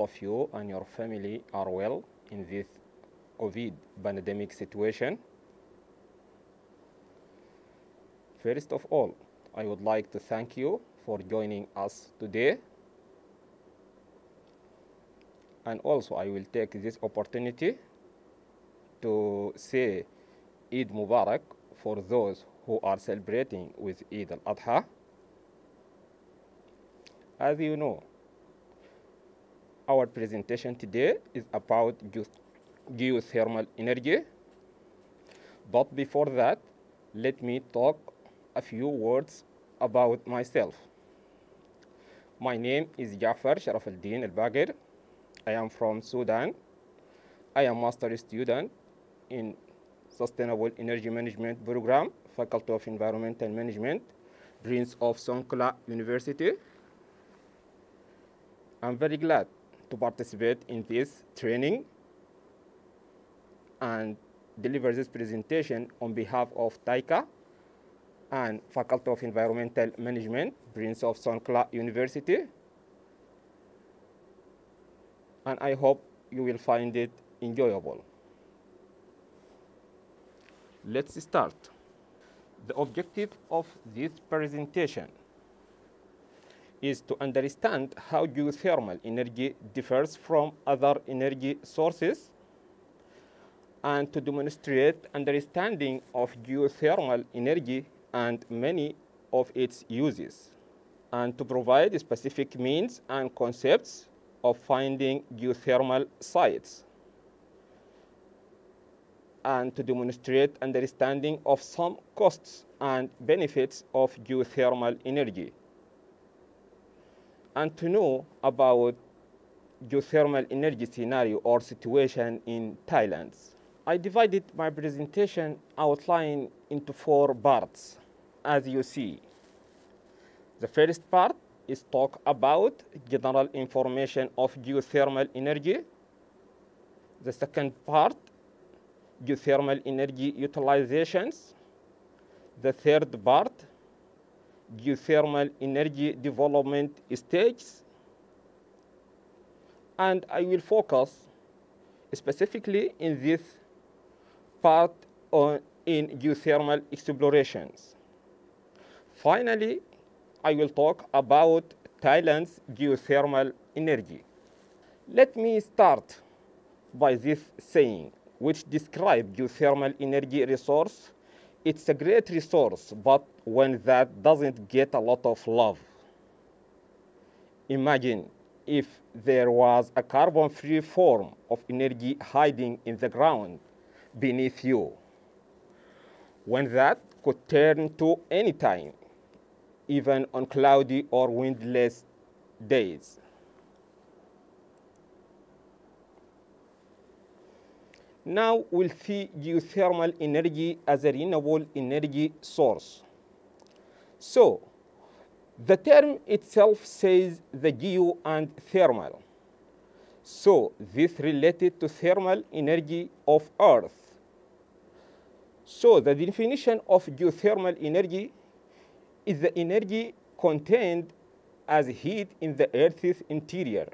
all of you and your family are well in this COVID pandemic situation. First of all, I would like to thank you for joining us today. And also, I will take this opportunity to say Eid Mubarak for those who are celebrating with Eid al-Adha. As you know, our presentation today is about geothermal energy. But before that, let me talk a few words about myself. My name is Jafar Sharaf al-Din al-Bagir. I am from Sudan. I am a master student in Sustainable Energy Management Program, Faculty of Environmental Management, Prince of Songkla University. I'm very glad to participate in this training and deliver this presentation on behalf of TAICA and Faculty of Environmental Management, Prince of Songkla University. And I hope you will find it enjoyable. Let's start. The objective of this presentation is to understand how geothermal energy differs from other energy sources and to demonstrate understanding of geothermal energy and many of its uses, and to provide specific means and concepts of finding geothermal sites, and to demonstrate understanding of some costs and benefits of geothermal energy, and to know about geothermal energy scenario or situation in Thailand. I divided my presentation outline into 4 parts, as you see. The first part is talk about general information of geothermal energy. The second part, geothermal energy utilizations. The third part, geothermal energy development stages. And I will focus specifically in this part in geothermal explorations. Finally, I will talk about Thailand's geothermal energy. Let me start by this saying, which describes geothermal energy resource. It's a great resource, but one that doesn't get a lot of love. Imagine if there was a carbon-free form of energy hiding in the ground beneath you, one that could turn to any time, even on cloudy or windless days. Now we'll see geothermal energy as a renewable energy source. So the term itself says the geo and thermal. So this related to thermal energy of Earth. So the definition of geothermal energy is the energy contained as heat in the Earth's interior.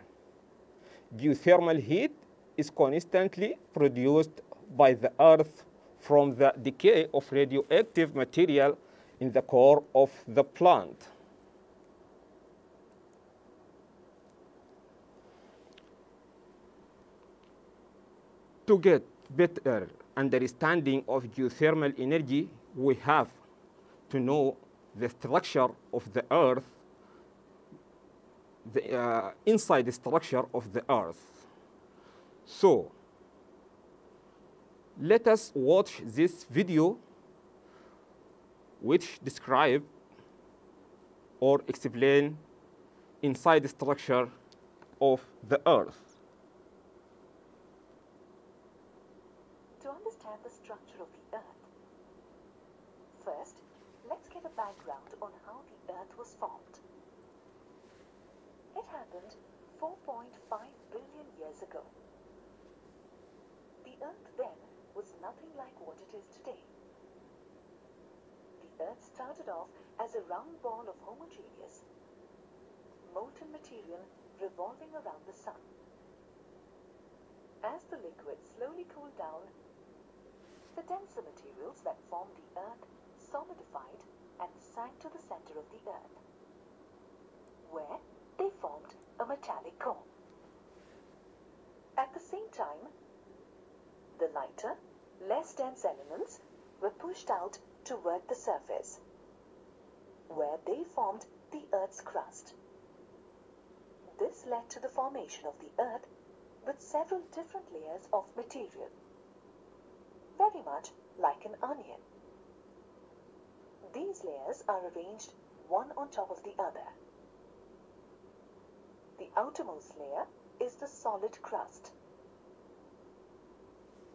Geothermal heat is constantly produced by the Earth from the decay of radioactive material in the core of the plant. To get better understanding of geothermal energy, we have to know the structure of the Earth, the inside structure of the Earth. So let us watch this video which describe or explain inside structure of the Earth. To understand the structure of the Earth, first, let's get a background on how the Earth was formed. It happened 4.5 billion years ago. The Earth then was nothing like what it is today. The Earth started off as a round ball of homogeneous, molten material revolving around the Sun. As the liquid slowly cooled down, the denser materials that formed the Earth solidified and sank to the center of the Earth, where they formed a metallic core. At the same time, the lighter, less dense elements were pushed out toward the surface, where they formed the Earth's crust. This led to the formation of the Earth with several different layers of material, very much like an onion. These layers are arranged one on top of the other. The outermost layer is the solid crust.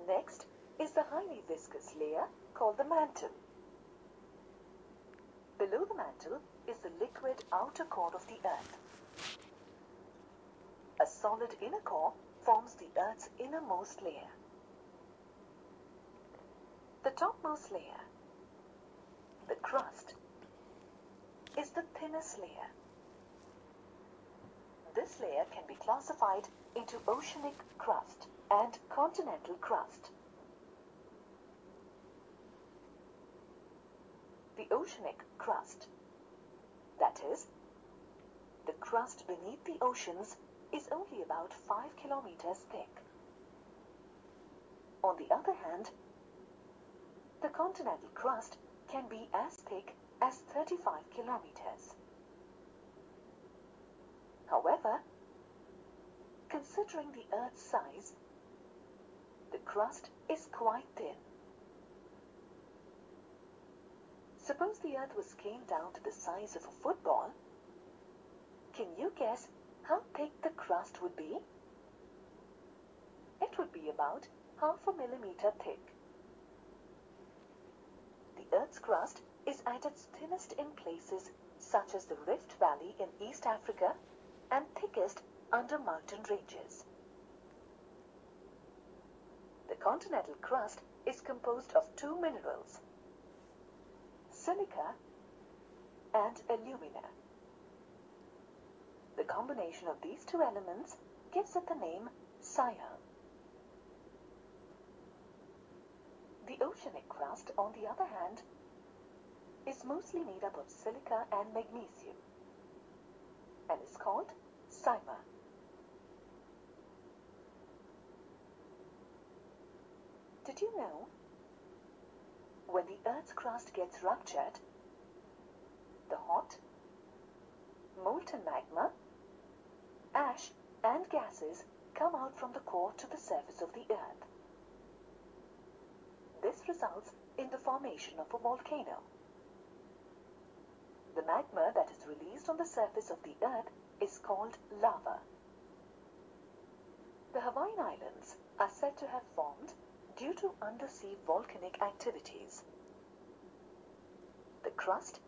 Next is the highly viscous layer called the mantle. Below the mantle is the liquid outer core of the Earth. A solid inner core forms the Earth's innermost layer. The topmost layer, the crust, is the thinnest layer. This layer can be classified into oceanic crust and continental crust. The oceanic crust, that is, the crust beneath the oceans, is only about 5 kilometers thick. On the other hand, the continental crust can be as thick as 35 kilometers. However, considering the Earth's size, the crust is quite thin. Suppose the Earth was scaled down to the size of a football. Can you guess how thick the crust would be? It would be about half a millimeter thick. The Earth's crust is at its thinnest in places such as the Rift Valley in East Africa and thickest under mountain ranges. The continental crust is composed of two minerals, silica and alumina. The combination of these two elements gives it the name cyan. The oceanic crust, on the other hand, is mostly made up of silica and magnesium and is called cyma. Did you know? When the Earth's crust gets ruptured, the hot, molten magma, ash and gases come out from the core to the surface of the Earth. This results in the formation of a volcano. The magma that is released on the surface of the Earth is called lava. The Hawaiian Islands are said to have formed due to undersea volcanic activities. The crust,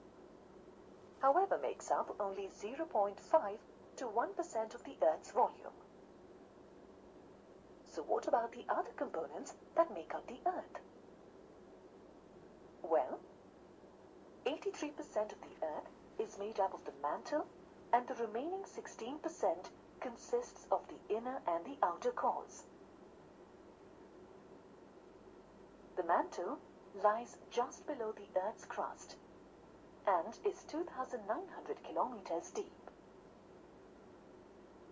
however, makes up only 0.5 to 1% of the Earth's volume. So what about the other components that make up the Earth? Well, 83% of the Earth is made up of the mantle, and the remaining 16% consists of the inner and the outer cores. The mantle lies just below the Earth's crust and is 2,900 kilometers deep.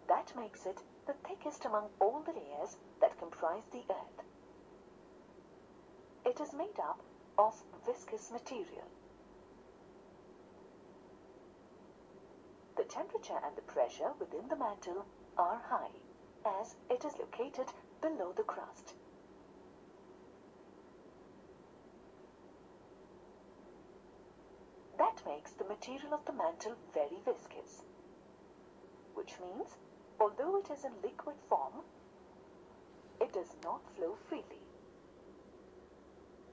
That makes it the thickest among all the layers that comprise the Earth. It is made up of viscous material. The temperature and the pressure within the mantle are high, as it is located below the crust. That makes the material of the mantle very viscous, which means, although it is in liquid form, it does not flow freely.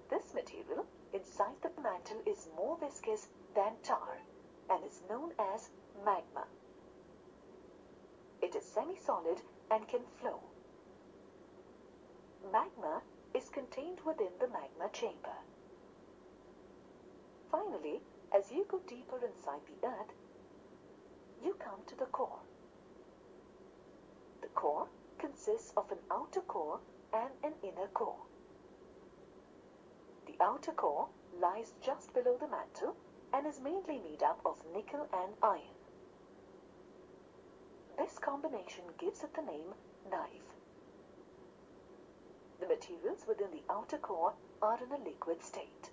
This material inside the mantle is more viscous than tar and is known as magma. It is semi-solid and can flow. Magma is contained within the magma chamber. Finally, as you go deeper inside the Earth, you come to the core. The core consists consists of an outer core and an inner core. The outer core lies just below the mantle and is mainly made up of nickel and iron. This combination gives it the name knife. The materials within the outer core are in a liquid state.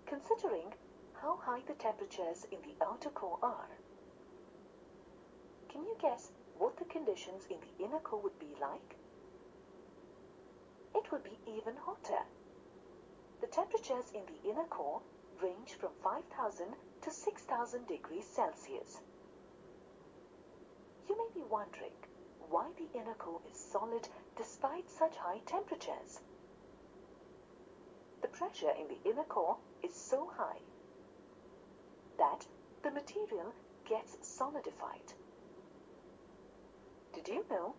Considering how high the temperatures in the outer core are, can you guess what the conditions in the inner core would be like? It would be even hotter. The temperatures in the inner core range from 5,000 to 6,000 degrees Celsius. You may be wondering why the inner core is solid despite such high temperatures. The pressure in the inner core is so high that the material gets solidified. Did you know?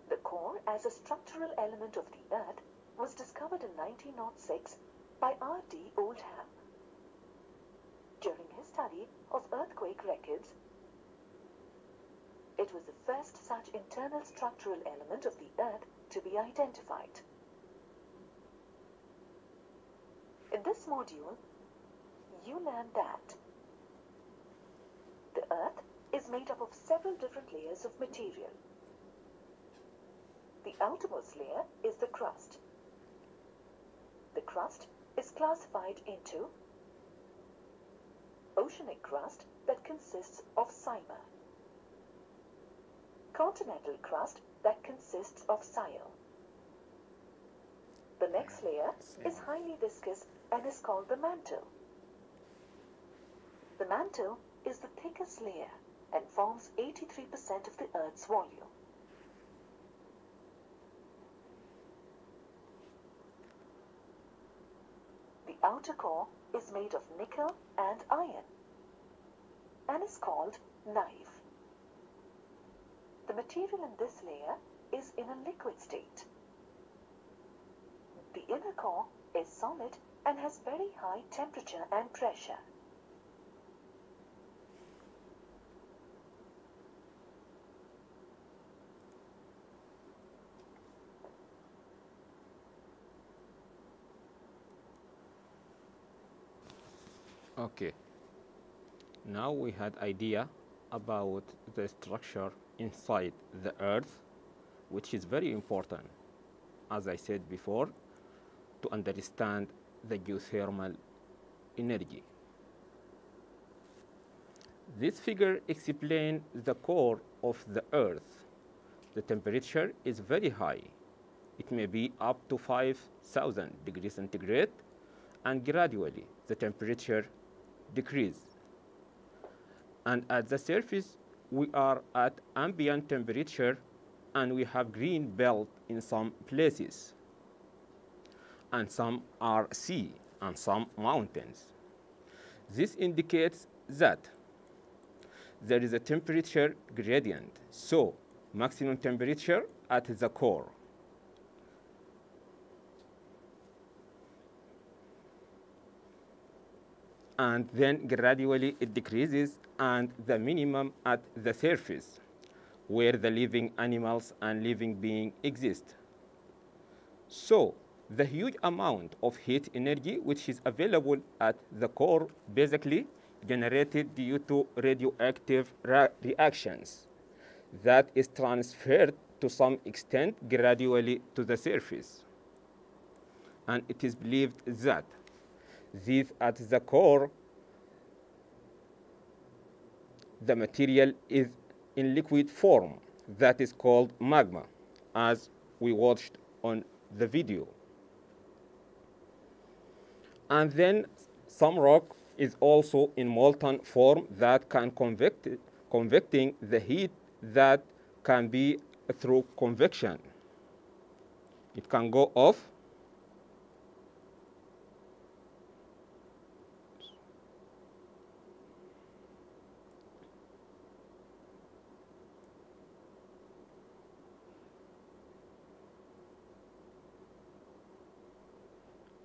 The core as a structural element of the Earth was discovered in 1906 by R.D. Oldham. During his study of earthquake records, it was the first such internal structural element of the Earth to be identified. In this module, you learn that the Earth is made up of several different layers of material. The outermost layer is the crust. The crust is classified into oceanic crust that consists of Cyma, continental crust that consists of Sial. The next layer is highly viscous and is called the mantle. The mantle is the thickest layer and forms 83% of the Earth's volume. The outer core is made of nickel and iron and is called knife. The material in this layer is in a liquid state. The inner core is solid and has very high temperature and pressure. Okay. Now we had idea about the structure inside the Earth, which is very important, as I said before, to understand the geothermal energy. This figure explains the core of the Earth. The temperature is very high. It may be up to 5,000 degrees centigrade, and gradually the temperature decreases. And at the surface, we are at ambient temperature, and we have green belt in some places, and some are sea and some mountains. This indicates that there is a temperature gradient, so maximum temperature at the core. And then gradually it decreases, and the minimum at the surface, where the living animals and living beings exist. So the huge amount of heat energy which is available at the core basically generated due to radioactive reactions that is transferred to some extent gradually to the surface. And it is believed that this at the core, the material is in liquid form that is called magma, as we watched on the video. And then some rock is also in molten form that can convecting the heat that can be through convection. It can go off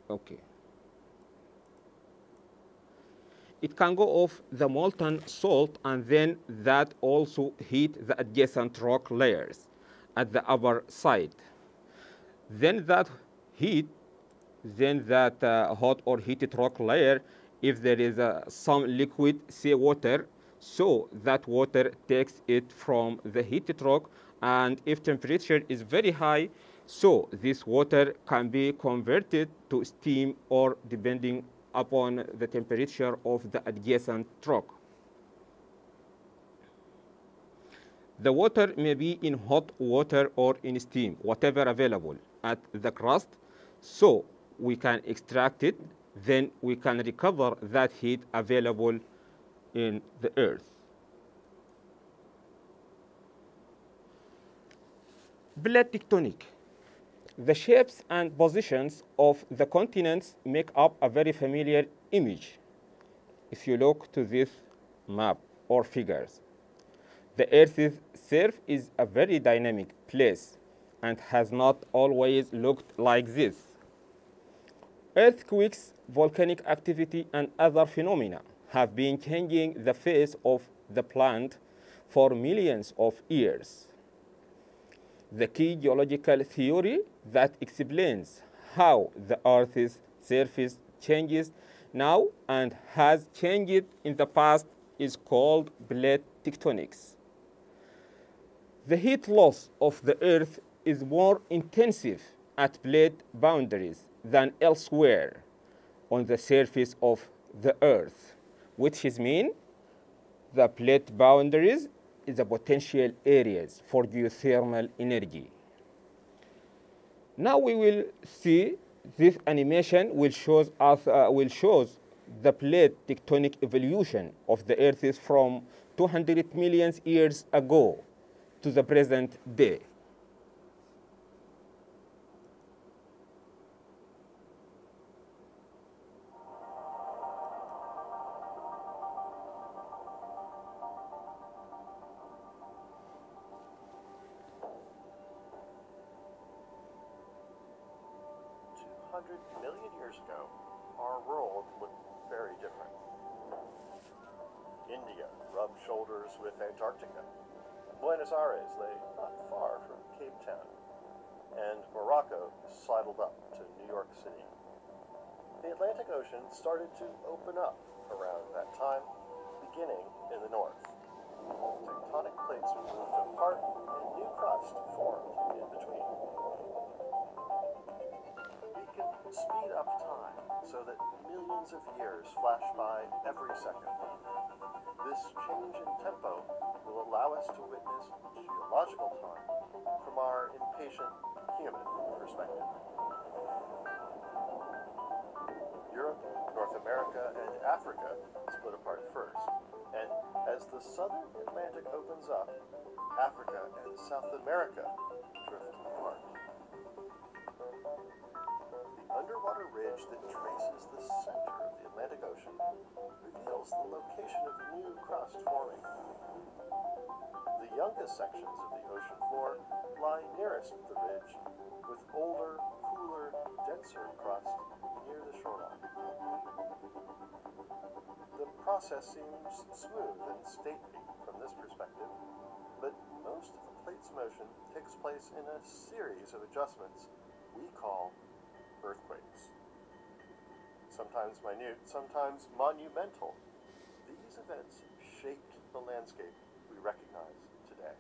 Okay. it can go off the molten salt, and then that also heat the adjacent rock layers at the upper side. Then that heat, then that hot or heated rock layer, if there is some liquid, say water, so that water takes it from the heated rock, and if temperature is very high, so this water can be converted to steam, or depending upon the temperature of the adjacent rock. The water may be in hot water or in steam, whatever available at the crust, so we can extract it, then we can recover that heat available in the earth. Plate tectonic. The shapes and positions of the continents make up a very familiar image if you look to this map or figures. The Earth's surface is a very dynamic place and has not always looked like this. Earthquakes, volcanic activity, and other phenomena have been changing the face of the planet for millions of years. The key geological theory that explains how the Earth's surface changes now and has changed in the past is called plate tectonics. The heat loss of the Earth is more intensive at plate boundaries than elsewhere on the surface of the Earth, which is mean the plate boundaries is the potential areas for geothermal energy. Now we will see this animation will shows the plate tectonic evolution of the Earth from 200 million years ago to the present day. Million years ago, our world looked very different. India rubbed shoulders with Antarctica. Buenos Aires lay not far from Cape Town, and Morocco sidled up to New York City. The Atlantic Ocean started to open up around that time, beginning in the north. Tectonic plates moved apart and new crust formed in between. Speed up time so that millions of years flash by every second. This change in tempo will allow us to witness geological time from our impatient human perspective. Europe, North America, and Africa split apart first, and as the southern Atlantic opens up, Africa and South America drift apart. Underwater ridge that traces the center of the Atlantic Ocean reveals the location of new crust forming. The youngest sections of the ocean floor lie nearest the ridge, with older, cooler, denser crust near the shoreline. The process seems smooth and stately from this perspective, but most of the plate's motion takes place in a series of adjustments we call earthquakes. Sometimes minute, sometimes monumental, these events shaped the landscape we recognize today.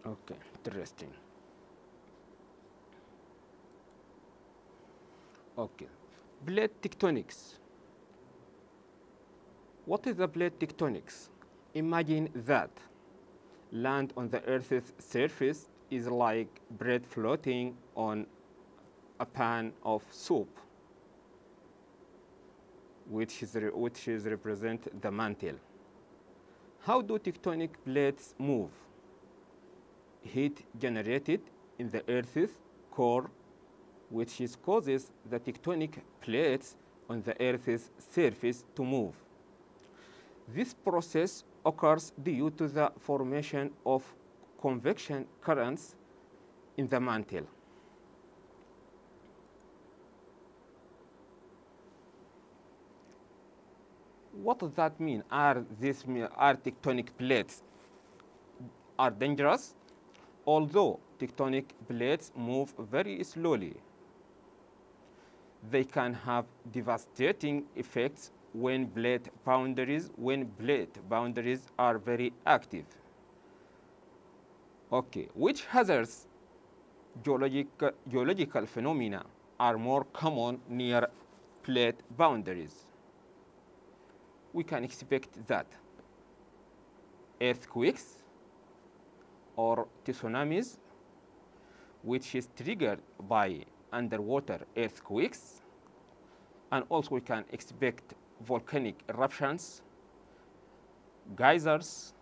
Okay, interesting. Okay, plate tectonics. What is the plate tectonics? Imagine that land on the Earth's surface is like bread floating on a pan of soup, which is represent the mantle. How do tectonic plates move? Heat generated in the Earth's core which causes the tectonic plates on the Earth's surface to move. This process occurs due to the formation of convection currents in the mantle. What does that mean? Are tectonic plates are dangerous? Although tectonic plates move very slowly, they can have devastating effects when plate boundaries are very active. Okay, which hazards geological phenomena are more common near plate boundaries? We can expect that earthquakes or tsunamis, which is triggered by underwater earthquakes, and also we can expect volcanic eruptions, geysers,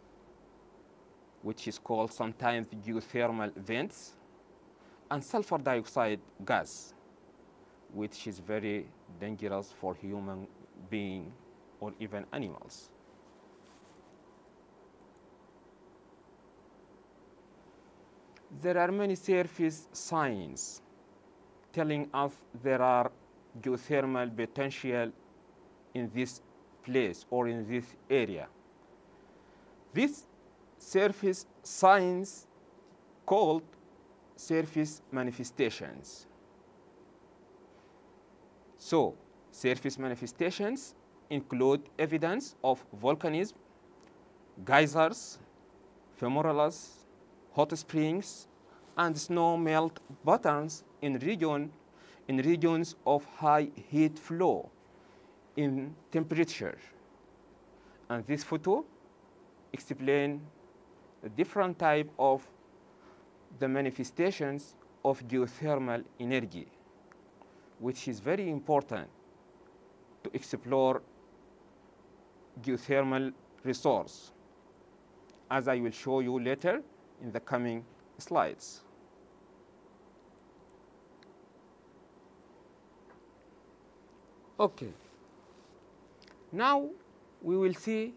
which is called sometimes geothermal vents, and sulfur dioxide gas, which is very dangerous for human beings or even animals. There are many surface signs telling us there are geothermal potential in this place or in this area. These surface signs called surface manifestations. So, surface manifestations include evidence of volcanism, geysers, fumarolas, hot springs, and snow melt patterns in regions of high heat flow in temperature. And this photo explains the different type of the manifestations of geothermal energy, which is very important to explore geothermal resource, as I will show you later in the coming slides. Okay. Now we will see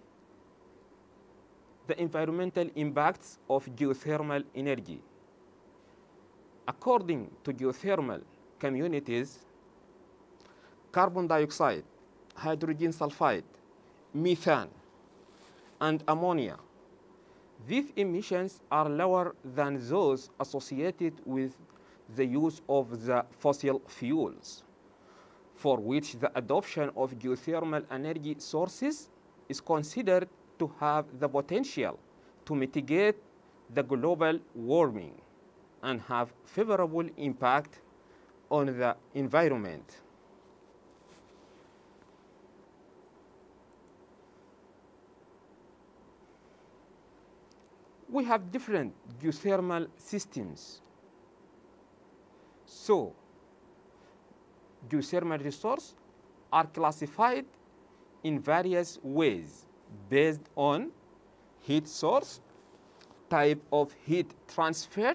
the environmental impacts of geothermal energy. According to geothermal communities, carbon dioxide, hydrogen sulfide, methane, and ammonia, these emissions are lower than those associated with the use of the fossil fuels, for which the adoption of geothermal energy sources is considered to have the potential to mitigate the global warming and have favorable impact on the environment. We have different geothermal systems. So, geothermal resources are classified in various ways based on heat source, type of heat transfer,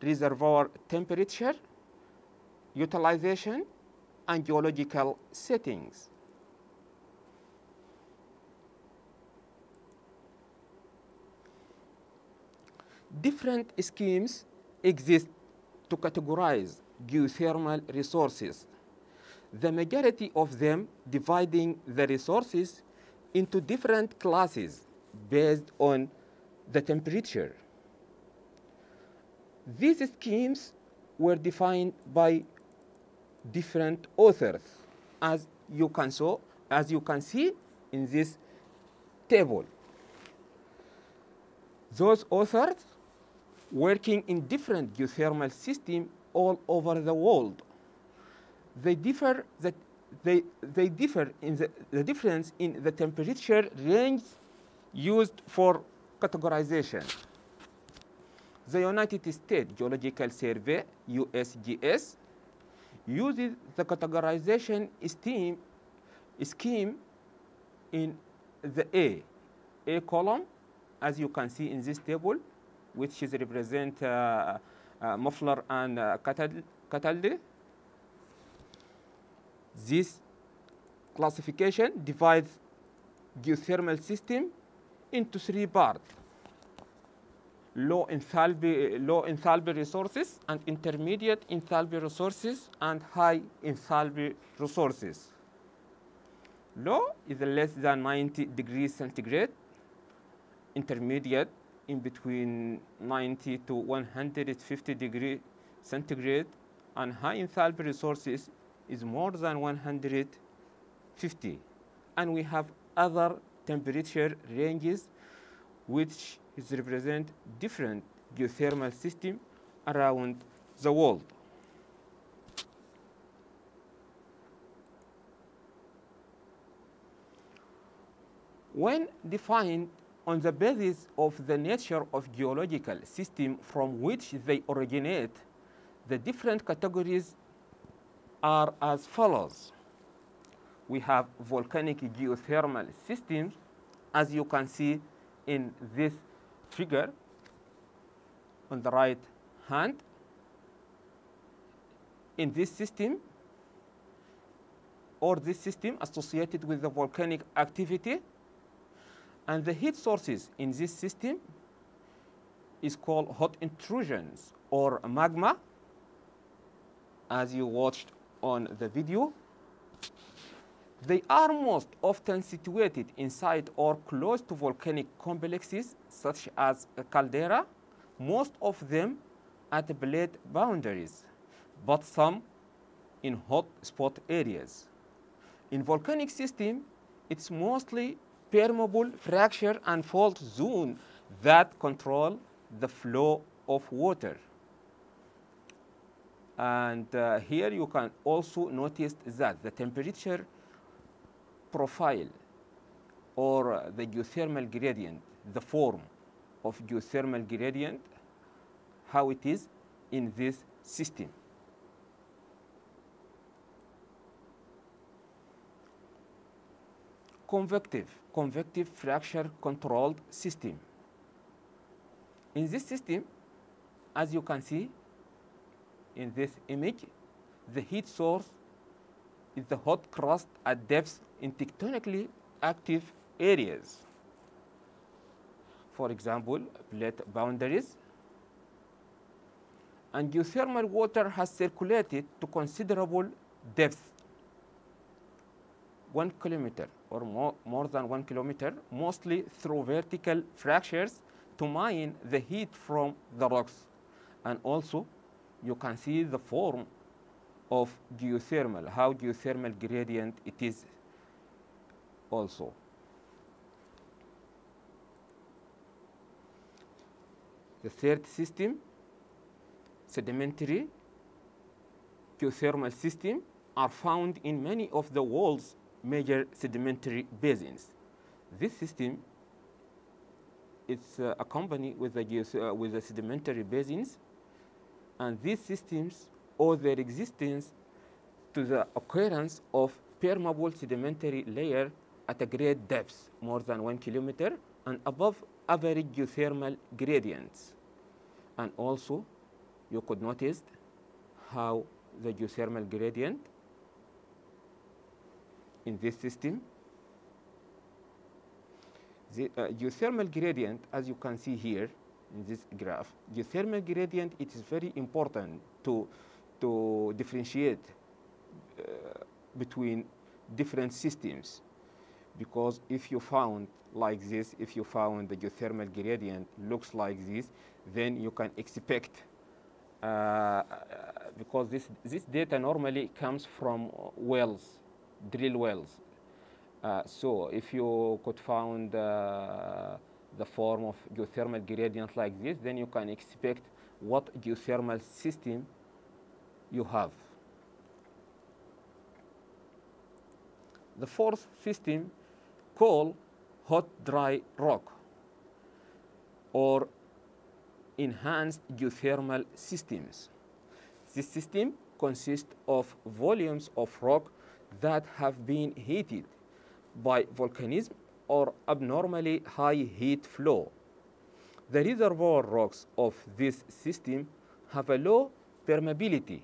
reservoir temperature, utilization, and geological settings. Different schemes exist to categorize geothermal resources, the majority of them dividing the resources into different classes based on the temperature. These schemes were defined by different authors, as you can see in this table. Those authors working in different geothermal systems all over the world. They differ in the difference in the temperature range used for categorization. The United States Geological Survey, USGS, uses the categorization scheme in the A column, as you can see in this table, which is represent Muffler and Cataldi. This classification divides geothermal system into three parts: low enthalpy resources, and intermediate enthalpy resources, and high enthalpy resources. Low is less than 90 degrees centigrade, intermediate in between 90 to 150 degrees centigrade, and high enthalpy resources is more than 150. And we have other temperature ranges which represent different geothermal systems around the world. When defined on the basis of the nature of geological system from which they originate, the different categories are as follows. We have volcanic geothermal systems, as you can see in this figure on the right hand. In this system, or this system associated with the volcanic activity, and the heat sources in this system is called hot intrusions or magma, as you watched on the video. They are most often situated inside or close to volcanic complexes such as a caldera, most of them at plate boundaries, but some in hot spot areas. In volcanic system, it's mostly permeable fracture and fault zone that control the flow of water. And here you can also notice that the temperature profile or the geothermal gradient, the form of geothermal gradient, how it is in this system. Convective fracture controlled system. In this system, as you can see in this image, the heat source is the hot crust at depths in tectonically active areas. For example, plate boundaries. And geothermal water has circulated to considerable depth, 1 kilometer or more than 1 kilometer, mostly through vertical fractures to mine the heat from the rocks. And also, you can see the form of geothermal, how geothermal gradient it is also. The third system, sedimentary geothermal system, are found in many of the world's major sedimentary basins. This system is accompanied with the sedimentary basins, and these systems owe their existence to the occurrence of permeable sedimentary layer at a great depth, more than 1 kilometer, and above average geothermal gradients. And also, you could notice how the geothermal gradient in this system. The geothermal gradient, as you can see here in this graph, geothermal gradient, it is very important to differentiate between different systems, because if you found like this, if you found the geothermal gradient looks like this, then you can expect, because this data normally comes from wells, drill wells. So if you could find the form of geothermal gradient like this, then you can expect what geothermal system you have. The fourth system called hot dry rock or enhanced geothermal systems. This system consists of volumes of rock that have been heated by volcanism or abnormally high heat flow. The reservoir rocks of this system have a low permeability,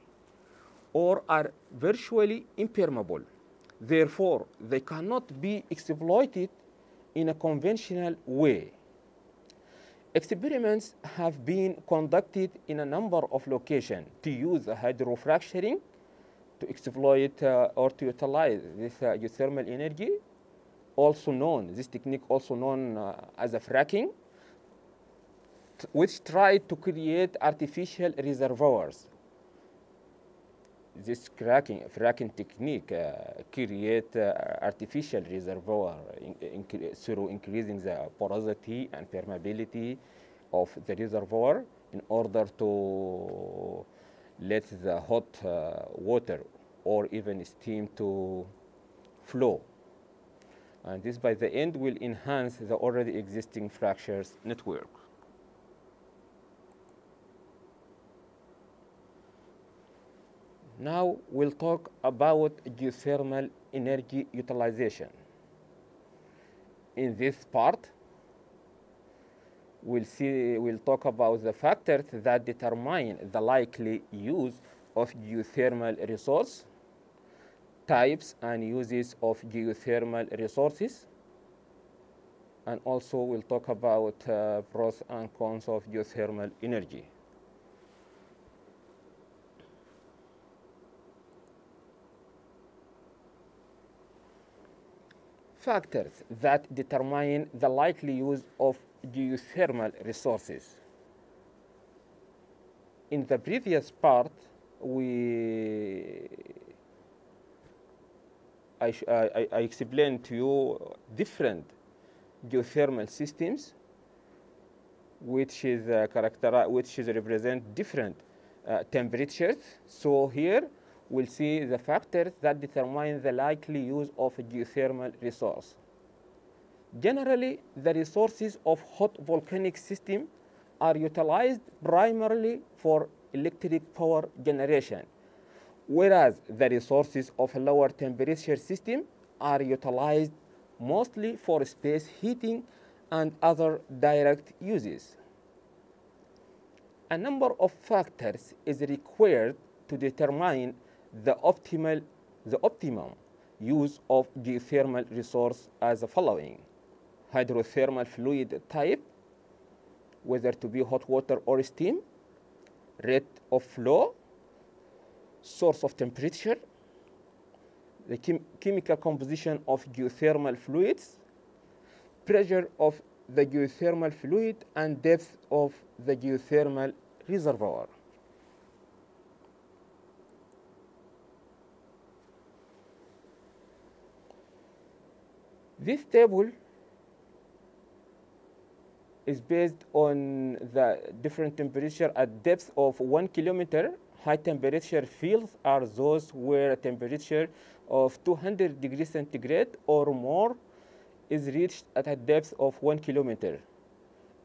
or are virtually impermeable. Therefore, they cannot be exploited in a conventional way. Experiments have been conducted in a number of locations to use hydrofracturing to exploit or to utilize this geothermal energy, this technique also known as a fracking, which tried to create artificial reservoirs. This fracking technique create artificial reservoir through increasing the porosity and permeability of the reservoir in order to let the hot water or even steam to flow. And this, by the end, will enhance the already existing fractures network. Now we'll talk about geothermal energy utilization. In this part, we'll talk about the factors that determine the likely use of geothermal resource, types and uses of geothermal resources, and also we'll talk about pros and cons of geothermal energy. Factors that determine the likely use of geothermal resources. In the previous part, I explained to you different geothermal systems, which represent different temperatures. So here we'll see the factors that determine the likely use of a geothermal resource. Generally, the resources of hot volcanic system are utilized primarily for electric power generation, whereas the resources of a lower temperature system are utilized mostly for space heating and other direct uses. A number of factors is required to determine the optimum use of geothermal resource as the following: hydrothermal fluid type, whether to be hot water or steam, rate of flow, source of temperature, the chemical composition of geothermal fluids, pressure of the geothermal fluid, and depth of the geothermal reservoir. This table is based on the different temperature at depth of 1 kilometer. High temperature fields are those where a temperature of 200 degrees centigrade or more is reached at a depth of 1 kilometer.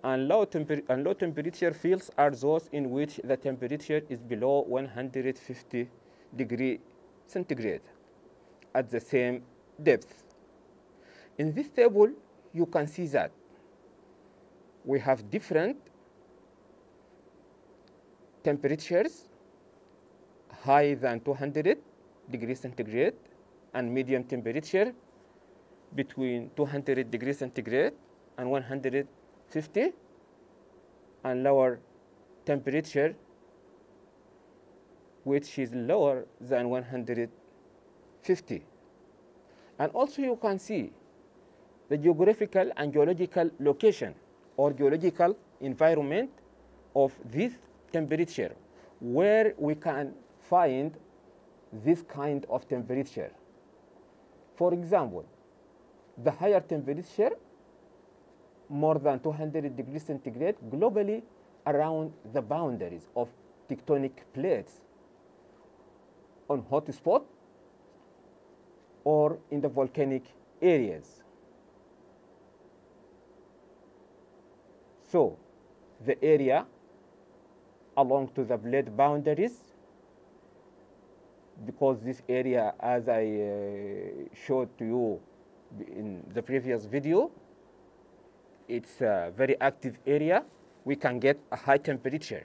And low temperature fields are those in which the temperature is below 150 degrees centigrade at the same depth. In this table, you can see that we have different temperatures, high than 200 degrees centigrade, and medium temperature between 200 degrees centigrade and 150, and lower temperature, which is lower than 150. And also you can see the geographical and geological location or geological environment of this temperature, where we can find this kind of temperature. For example, the higher temperature, more than 200 degrees centigrade, globally around the boundaries of tectonic plates on hot spot or in the volcanic areas. So the area along to the plate boundaries, because this area, as I showed to you in the previous video, it's a very active area, we can get a high temperature.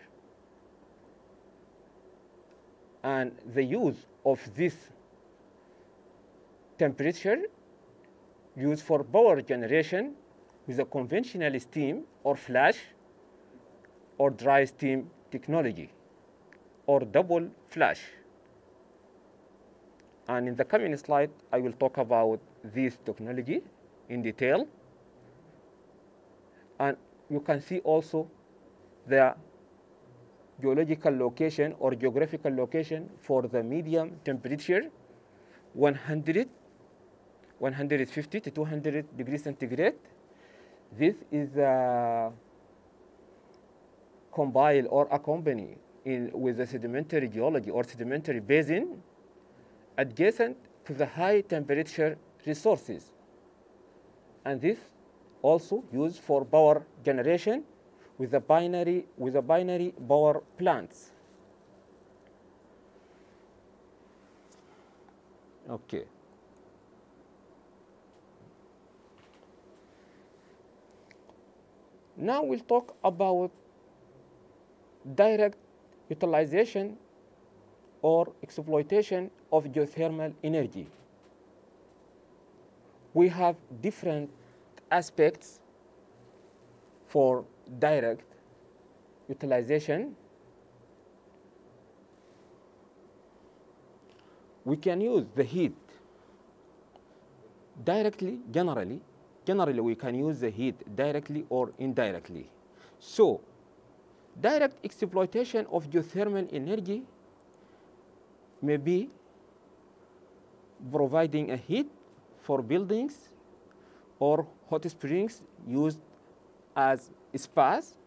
And the use of this temperature used for power generation with a conventional steam or flash or dry steam technology or double flash. And in the coming slide, I will talk about this technology in detail. And you can see also the geological location or geographical location for the medium temperature, 150 to 200 degrees centigrade. This is combined or accompanied with the sedimentary geology or sedimentary basin adjacent to the high temperature resources. And this also used for power generation with a binary power plants. Okay. Now we'll talk about direct utilization or exploitation of geothermal energy. We have different aspects for direct utilization. We can use the heat directly, generally we can use the heat directly or indirectly. So direct exploitation of geothermal energy may be providing a heat for buildings or hot springs used as spas,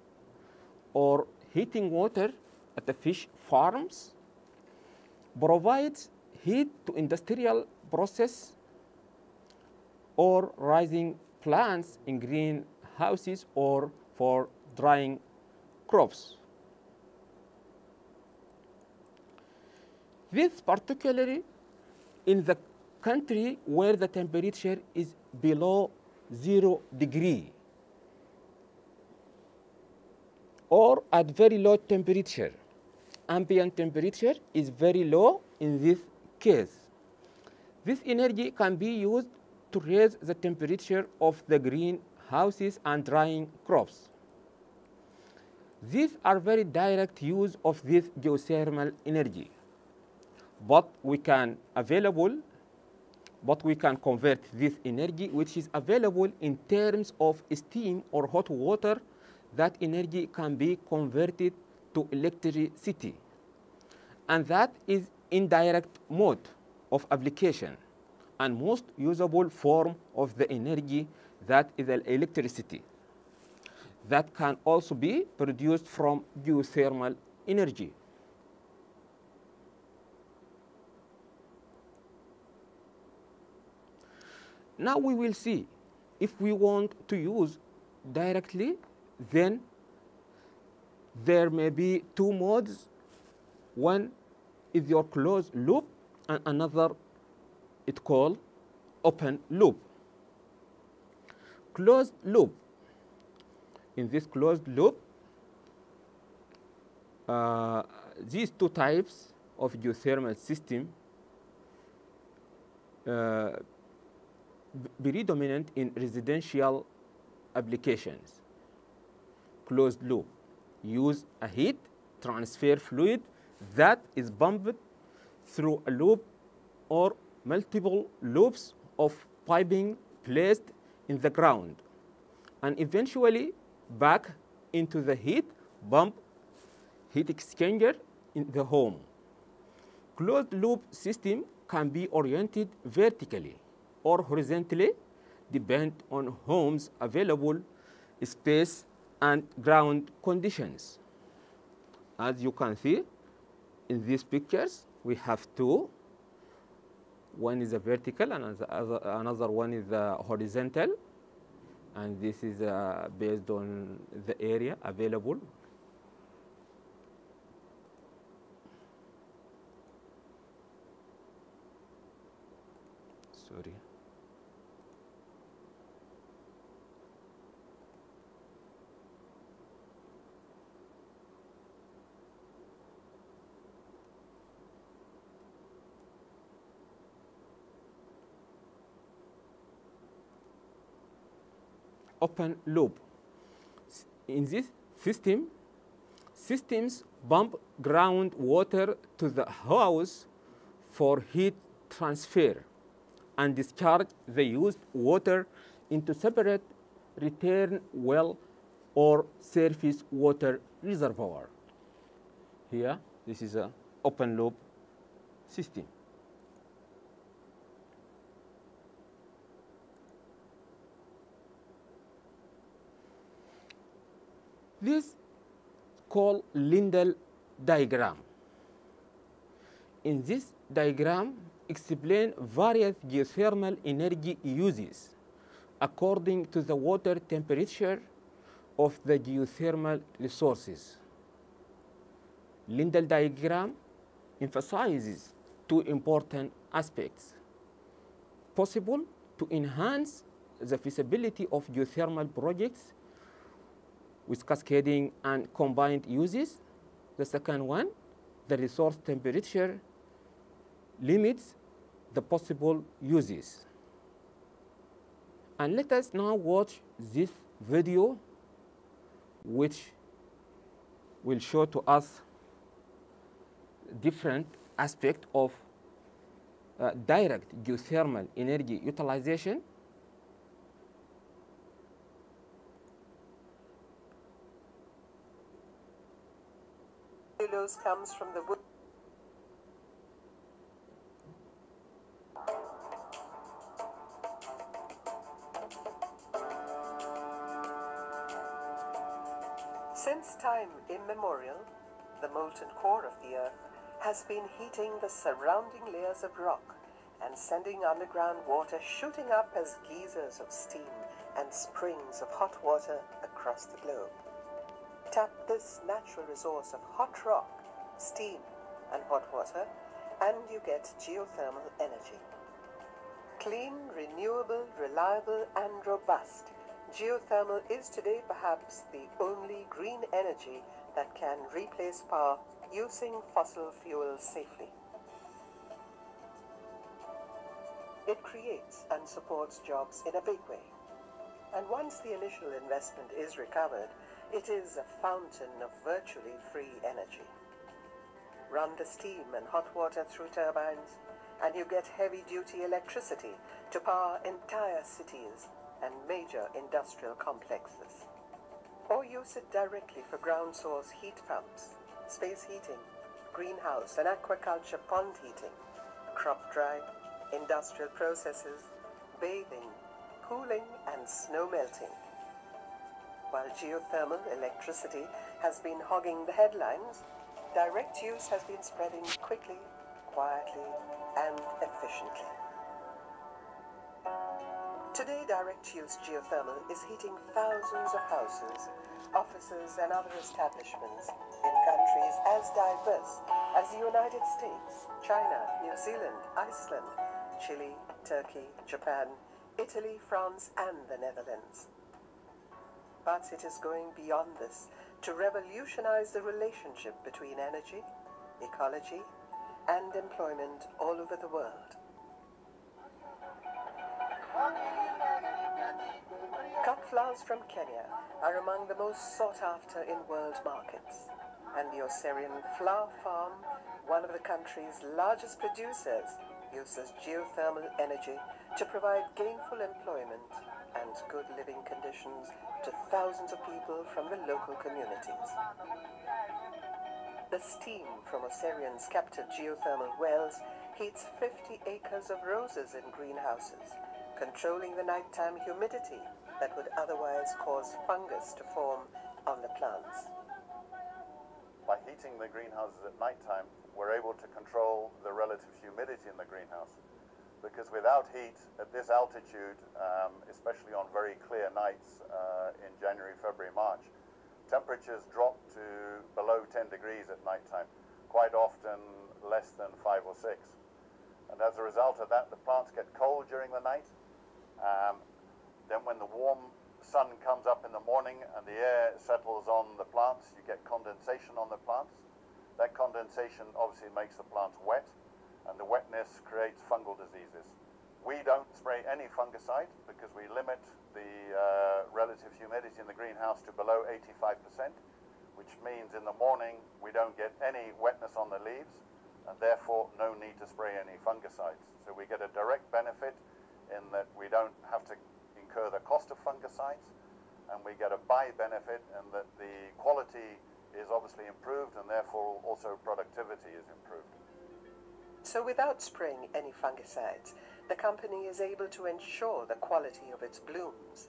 or heating water at the fish farms, provides heat to industrial process or rising plants in greenhouses or for drying crops. This particularly in the country where the temperature is below 0 degree or at very low temperature. Ambient temperature is very low in this case. This energy can be used to raise the temperature of the greenhouses and drying crops. These are very direct use of this geothermal energy. But we can convert this energy which is available in terms of steam or hot water. That energy can be converted to electricity. And that is indirect mode of application and most usable form of the energy, that is the electricity. That can also be produced from geothermal energy. Now we will see if we want to use directly, then there may be two modes. One is your closed loop and another it's called open loop. Closed loop. In this closed loop, these two types of geothermal system predominant in residential applications. Closed loop use a heat transfer fluid that is pumped through a loop or multiple loops of piping placed in the ground and eventually back into the heat pump heat exchanger in the home. Closed loop system can be oriented vertically or horizontally, depend on home's available space and ground conditions. As you can see in these pictures, we have two. One is a vertical and another one is a horizontal. And this is based on the area available. Sorry. open loop. In this system, systems pump groundwater to the house for heat transfer and discharge the used water into separate return well or surface water reservoir. Here, this is an open loop system. This called Lindell diagram. In this diagram, explain various geothermal energy uses according to the water temperature of the geothermal resources. Lindell diagram emphasizes two important aspects: possible to enhance the feasibility of geothermal projects with cascading and combined uses. The second one, the resource temperature limits the possible uses. And let us now watch this video, which will show to us different aspects of direct geothermal energy utilization. Cellulose comes from the wood. Since time immemorial, the molten core of the Earth has been heating the surrounding layers of rock and sending underground water shooting up as geysers of steam and springs of hot water across the globe. Tap this natural resource of hot rock, steam, and hot water, and you get geothermal energy. Clean, renewable, reliable, and robust, geothermal is today perhaps the only green energy that can replace power using fossil fuels safely. It creates and supports jobs in a big way. And once the initial investment is recovered, it is a fountain of virtually free energy. Run the steam and hot water through turbines, and you get heavy-duty electricity to power entire cities and major industrial complexes. Or use it directly for ground source heat pumps, space heating, greenhouse and aquaculture pond heating, crop drying, industrial processes, bathing, cooling and snow melting. While geothermal electricity has been hogging the headlines, direct use has been spreading quickly, quietly, and efficiently. Today, direct-use geothermal is heating thousands of houses, offices, and other establishments in countries as diverse as the United States, China, New Zealand, Iceland, Chile, Turkey, Japan, Italy, France, and the Netherlands. But it is going beyond this to revolutionize the relationship between energy, ecology, and employment all over the world. Cut flowers from Kenya are among the most sought after in world markets, and the Oserian Flower Farm, one of the country's largest producers, uses geothermal energy to provide gainful employment and good living conditions to thousands of people from the local communities. The steam from Oserian's captured geothermal wells heats 50 acres of roses in greenhouses, controlling the nighttime humidity that would otherwise cause fungus to form on the plants. By heating the greenhouses at nighttime, we're able to control the relative humidity in the greenhouse. Because without heat at this altitude, especially on very clear nights in January, February, March, temperatures drop to below 10 degrees at nighttime, quite often less than 5 or 6. And as a result of that, the plants get cold during the night. Then when the warm sun comes up in the morning and the air settles on the plants, you get condensation on the plants. That condensation obviously makes the plants wet, and the wetness creates fungal diseases. We don't spray any fungicide because we limit the relative humidity in the greenhouse to below 85%, which means in the morning we don't get any wetness on the leaves, and therefore no need to spray any fungicides. So we get a direct benefit in that we don't have to incur the cost of fungicides, and we get a buy benefit in that the quality is obviously improved, and therefore also productivity is improved. So without spraying any fungicides, the company is able to ensure the quality of its blooms.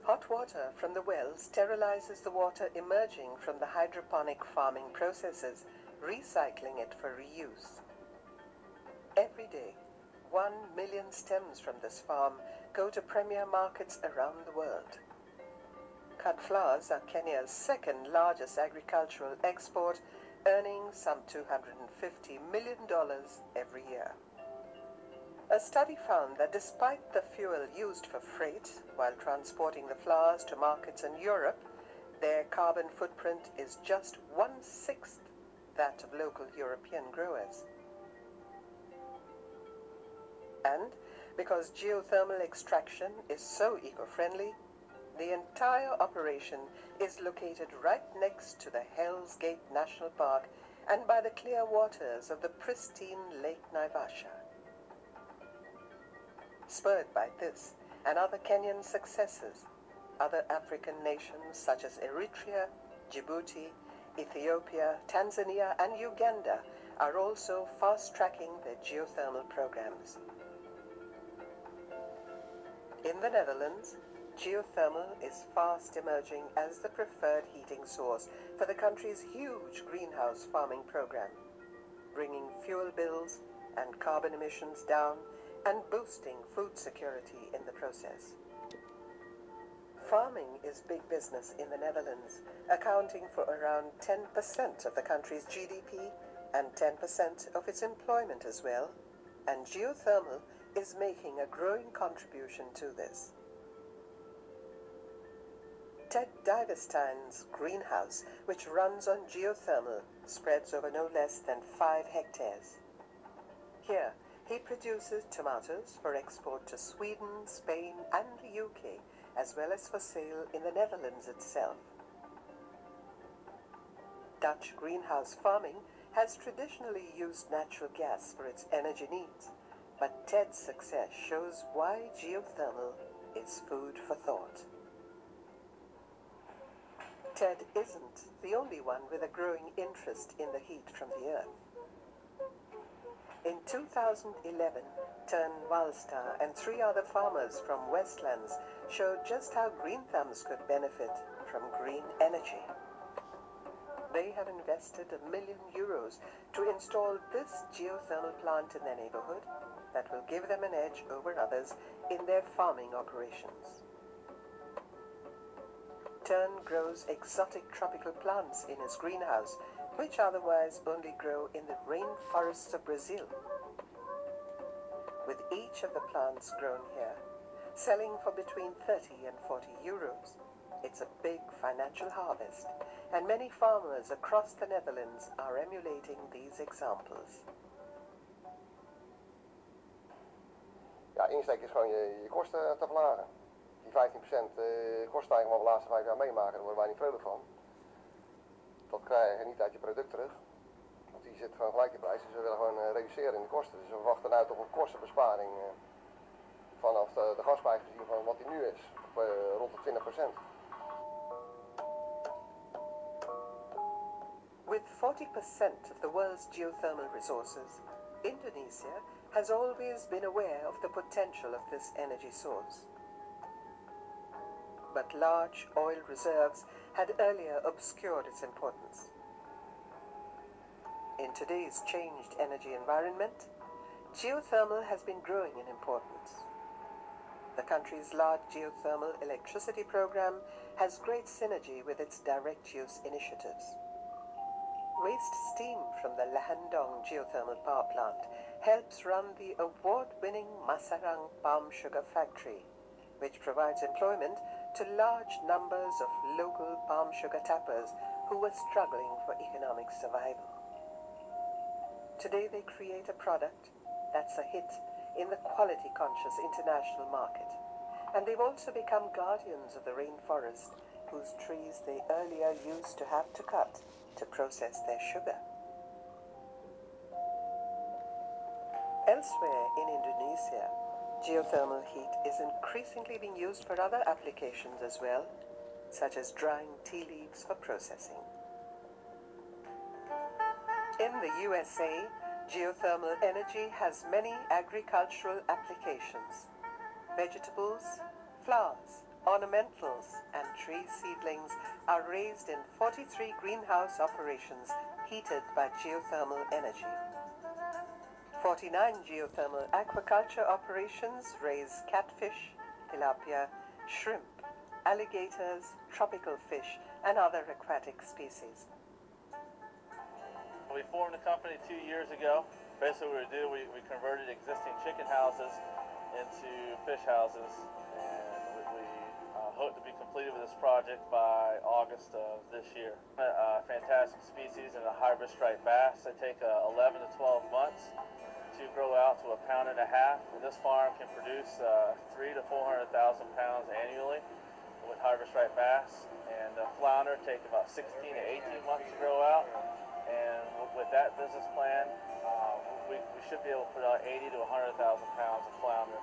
Hot water from the wells sterilizes the water emerging from the hydroponic farming processes, recycling it for reuse. Every day, 1 million stems from this farm go to premier markets around the world. Cut flowers are Kenya's second largest agricultural export, earning some $250 million every year. A study found that despite the fuel used for freight while transporting the flowers to markets in Europe, their carbon footprint is just 1/6 that of local European growers. And because geothermal extraction is so eco-friendly, the entire operation is located right next to the Hell's Gate National Park and by the clear waters of the pristine Lake Naivasha. Spurred by this and other Kenyan successes, other African nations such as Eritrea, Djibouti, Ethiopia, Tanzania and Uganda are also fast-tracking their geothermal programs. In the Netherlands, geothermal is fast emerging as the preferred heating source for the country's huge greenhouse farming program, bringing fuel bills and carbon emissions down and boosting food security in the process. Farming is big business in the Netherlands, accounting for around 10% of the country's GDP and 10% of its employment as well, and geothermal is making a growing contribution to this. Ted Divestein's greenhouse, which runs on geothermal, spreads over no less than 5 hectares. Here, he produces tomatoes for export to Sweden, Spain and the UK, as well as for sale in the Netherlands itself. Dutch greenhouse farming has traditionally used natural gas for its energy needs, but Ted's success shows why geothermal is food for thought. Ted isn't the only one with a growing interest in the heat from the earth. In 2011, Tern Walsta and 3 other farmers from Westlands showed just how green thumbs could benefit from green energy. They have invested €1 million to install this geothermal plant in their neighborhood that will give them an edge over others in their farming operations. Tern grows exotic tropical plants in his greenhouse, which otherwise only grow in the rainforests of Brazil. With each of the plants grown here, selling for between 30 and 40 euros, it's a big financial harvest, and many farmers across the Netherlands are emulating these examples. Ja, insteek is gewoon je kosten te verlagen. Die 15% kostenstijging wat we de laatste 5 jaar meemaken, daar worden wij niet vrolijk van. Dat krijg je niet uit je product terug. Want die zit gewoon gelijk in prijs. Dus we willen gewoon reduceren in de kosten. Dus we wachten uit op een kostenbesparing vanaf de gasprijs gezien van wat die nu is. Op rond de 20%. With 40% of the world's geothermal resources, Indonesia has always been aware of the potential of this energy source. But large oil reserves had earlier obscured its importance. In today's changed energy environment, geothermal has been growing in importance. The country's large geothermal electricity program has great synergy with its direct use initiatives. Waste steam from the Lahandong geothermal power plant helps run the award-winning Masarang palm sugar factory, which provides employment to large numbers of local palm sugar tappers who were struggling for economic survival. Today they create a product that's a hit in the quality-conscious international market. And they've also become guardians of the rainforest, whose trees they earlier used to have to cut to process their sugar. Elsewhere in Indonesia, geothermal heat is increasingly being used for other applications as well, such as drying tea leaves for processing. In the USA, geothermal energy has many agricultural applications. Vegetables, flowers, ornamentals, and tree seedlings are raised in 43 greenhouse operations heated by geothermal energy. 49 geothermal aquaculture operations raise catfish, tilapia, shrimp, alligators, tropical fish, and other aquatic species. We formed the company 2 years ago. Basically what we do, we converted existing chicken houses into fish houses, and we hope to be completed with this project by August of this year. A fantastic species in a hybrid striped bass. They take 11 to 12 months to grow out to 1.5 pounds, and this farm can produce 300,000 to 400,000 pounds annually with hybrid striped bass, and flounder take about 16 to 18 months to grow out. And with that business plan, we should be able to put out 80 to 100,000 pounds of flounder.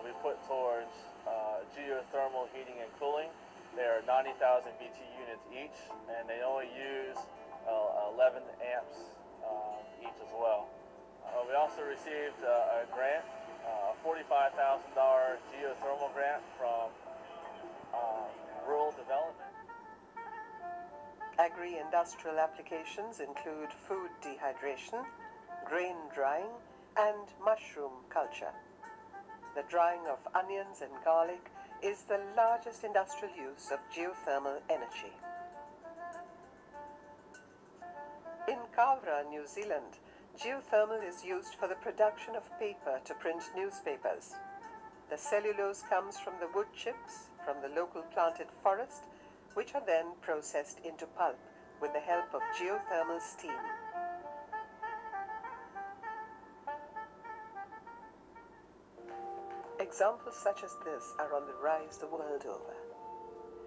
We put towards geothermal heating and cooling. They are 90,000 BT units each, and they only use 11 amps each as well. We also received a grant, a $45,000 geothermal grant from Rural Development. Agri-industrial applications include food dehydration, grain drying, and mushroom culture. The drying of onions and garlic is the largest industrial use of geothermal energy. In Cowra, New Zealand, geothermal is used for the production of paper to print newspapers. The cellulose comes from the wood chips from the local planted forest, which are then processed into pulp with the help of geothermal steam. Examples such as this are on the rise the world over.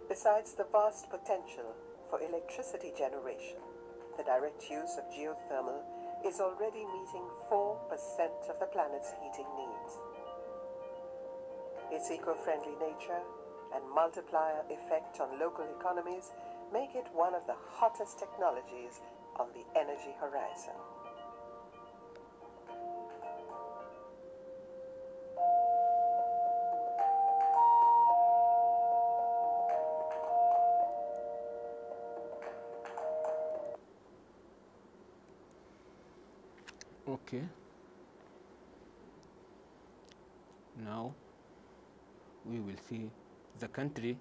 Besides the vast potential for electricity generation, the direct use of geothermal is already meeting 4% of the planet's heating needs. Its eco-friendly nature and multiplier effect on local economies make it one of the hottest technologies on the energy horizon. Okay. Now we will see the country,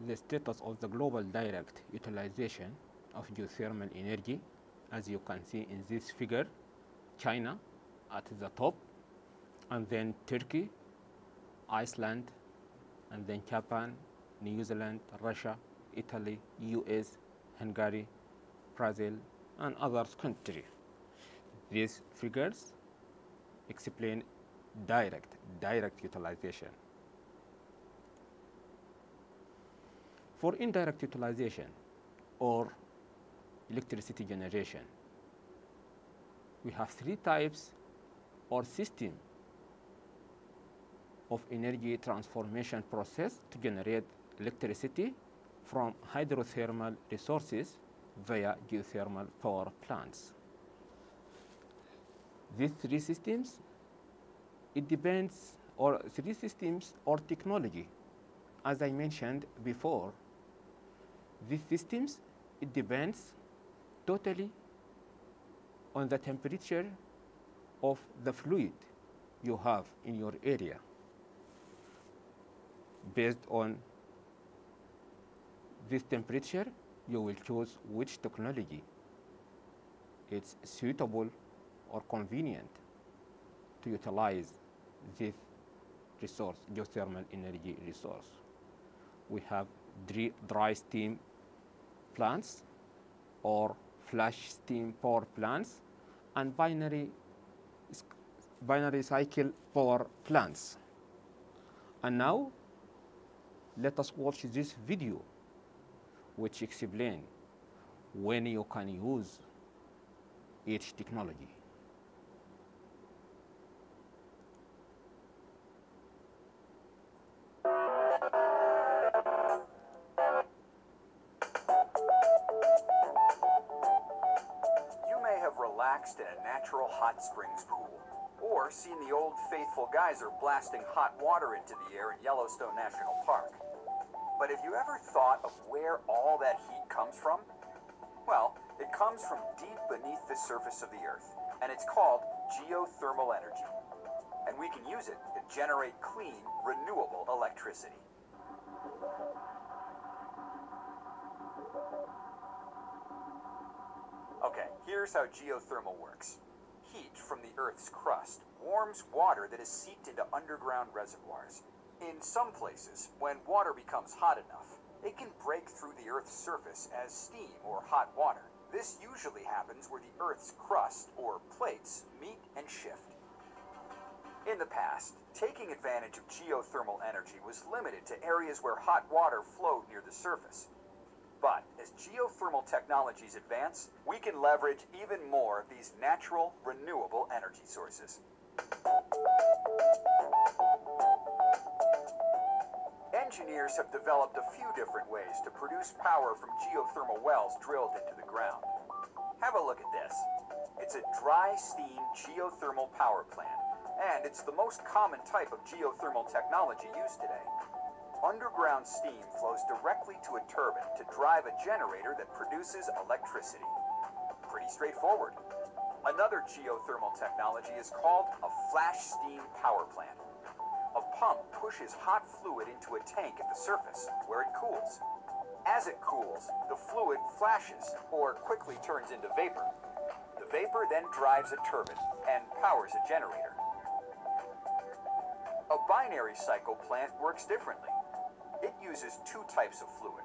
the status of the global direct utilization of geothermal energy. As you can see in this figure, China at the top, and then Turkey, Iceland, and then Japan, New Zealand, Russia, Italy, US, Hungary, Brazil, and other countries. These figures explain direct utilization. For indirect utilization or electricity generation, we have 3 types or system of energy transformation process to generate electricity from hydrothermal resources via geothermal power plants. These 3 systems, it depends, or 3 systems or technology. As I mentioned before, these systems, it depends totally on the temperature of the fluid you have in your area. Based on this temperature, you will choose which technology is suitable or convenient to utilize this resource, geothermal energy resource. We have dry steam plants or flash steam power plants and binary binary cycle power plants. And now, let us watch this video which explains when you can use each technology. Relaxed in a natural hot springs pool, or seen the old faithful geyser blasting hot water into the air in Yellowstone National Park. But have you ever thought of where all that heat comes from? Well, it comes from deep beneath the surface of the Earth, and it's called geothermal energy. And we can use it to generate clean, renewable electricity. Okay, here's how geothermal works. Heat from the Earth's crust warms water that has seeped into underground reservoirs. In some places, when water becomes hot enough, it can break through the Earth's surface as steam or hot water. This usually happens where the Earth's crust, or plates, meet and shift. In the past, taking advantage of geothermal energy was limited to areas where hot water flowed near the surface. But as geothermal technologies advance, we can leverage even more of these natural, renewable energy sources. Engineers have developed a few different ways to produce power from geothermal wells drilled into the ground. Have a look at this. It's a dry steam geothermal power plant, and it's the most common type of geothermal technology used today. Underground steam flows directly to a turbine to drive a generator that produces electricity. Pretty straightforward. Another geothermal technology is called a flash steam power plant. A pump pushes hot fluid into a tank at the surface, where it cools. As it cools, the fluid flashes, or quickly turns into vapor. The vapor then drives a turbine and powers a generator. A binary cycle plant works differently. It uses two types of fluid.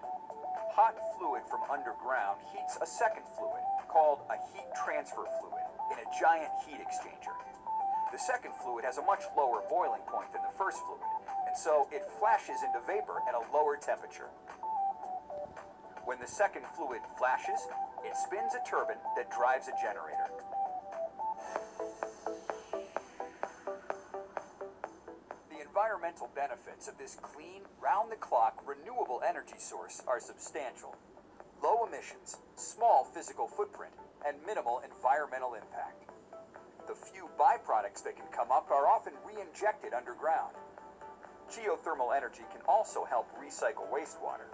Hot fluid from underground heats a second fluid, called a heat transfer fluid, in a giant heat exchanger. The second fluid has a much lower boiling point than the first fluid, and so it flashes into vapor at a lower temperature. When the second fluid flashes, it spins a turbine that drives a generator. Environmental benefits of this clean, round-the-clock, renewable energy source are substantial. Low emissions, small physical footprint, and minimal environmental impact. The few byproducts that can come up are often re-injected underground. Geothermal energy can also help recycle wastewater.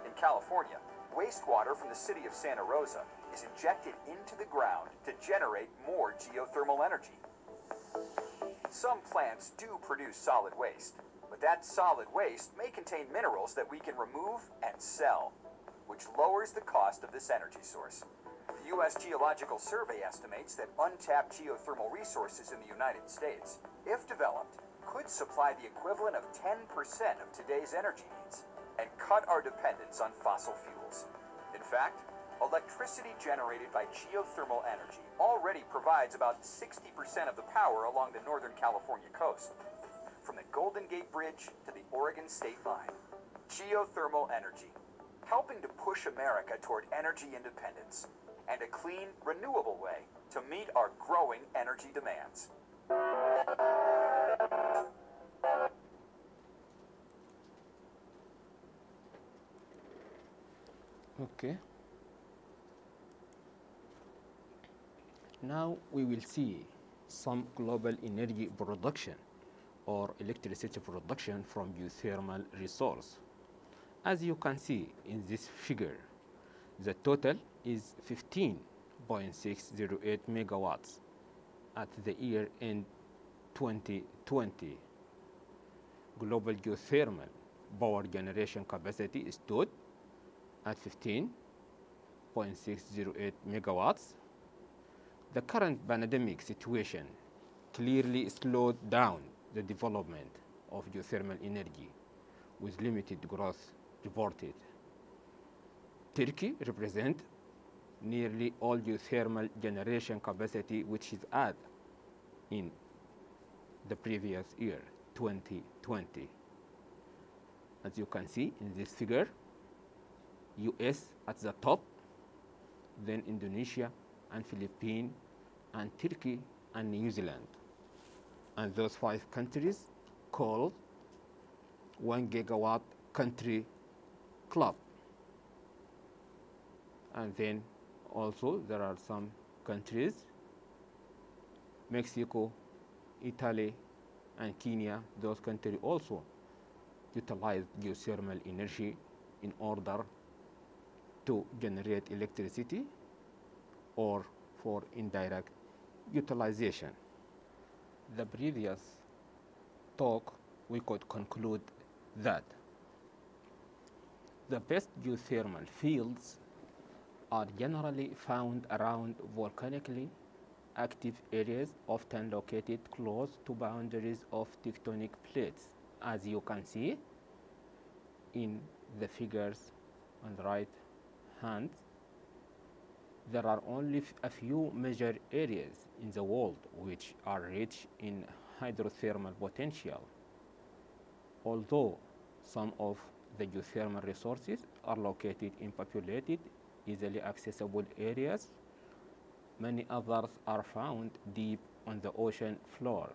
In California, wastewater from the city of Santa Rosa is injected into the ground to generate more geothermal energy. Some plants do produce solid waste, but that solid waste may contain minerals that we can remove and sell, which lowers the cost of this energy source. The U.S. Geological Survey estimates that untapped geothermal resources in the United States, if developed, could supply the equivalent of 10% of today's energy needs and cut our dependence on fossil fuels. In fact, electricity generated by geothermal energy already provides about 60% of the power along the Northern California coast, from the Golden Gate Bridge to the Oregon state line. Geothermal energy, helping to push America toward energy independence and a clean, renewable way to meet our growing energy demands. Okay. Now we will see some global energy production or electricity production from geothermal resource. As you can see in this figure, the total is 15.608 megawatts at the year end 2020. Global geothermal power generation capacity stood at 15.608 megawatts. The current pandemic situation clearly slowed down the development of geothermal energy, with limited growth reported. Turkey represents nearly all geothermal generation capacity which is added in the previous year, 2020. As you can see in this figure, US at the top, then Indonesia and Philippines and Turkey and New Zealand. And those 5 countries called 1 gigawatt country club. And then also there are some countries, Mexico, Italy, and Kenya. Those countries also utilize geothermal energy in order to generate electricity or for indirect utilization. The previous talk, we could conclude that the best geothermal fields are generally found around volcanically active areas, often located close to boundaries of tectonic plates. As you can see in the figures on the right hand, there are only a few major areas in the world which are rich in hydrothermal potential. Although some of the geothermal resources are located in populated, easily accessible areas, many others are found deep on the ocean floor,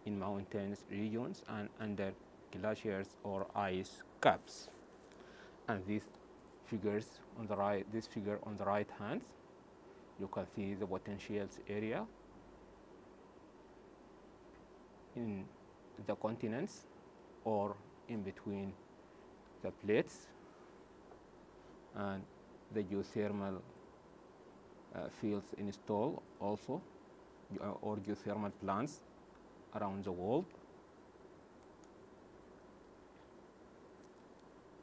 in mountainous regions and under glaciers or ice caps. And these figures on the right, this figure on the right hand, you can see the potentials area in the continents or in between the plates, and the geothermal fields installed also, or geothermal plants around the world.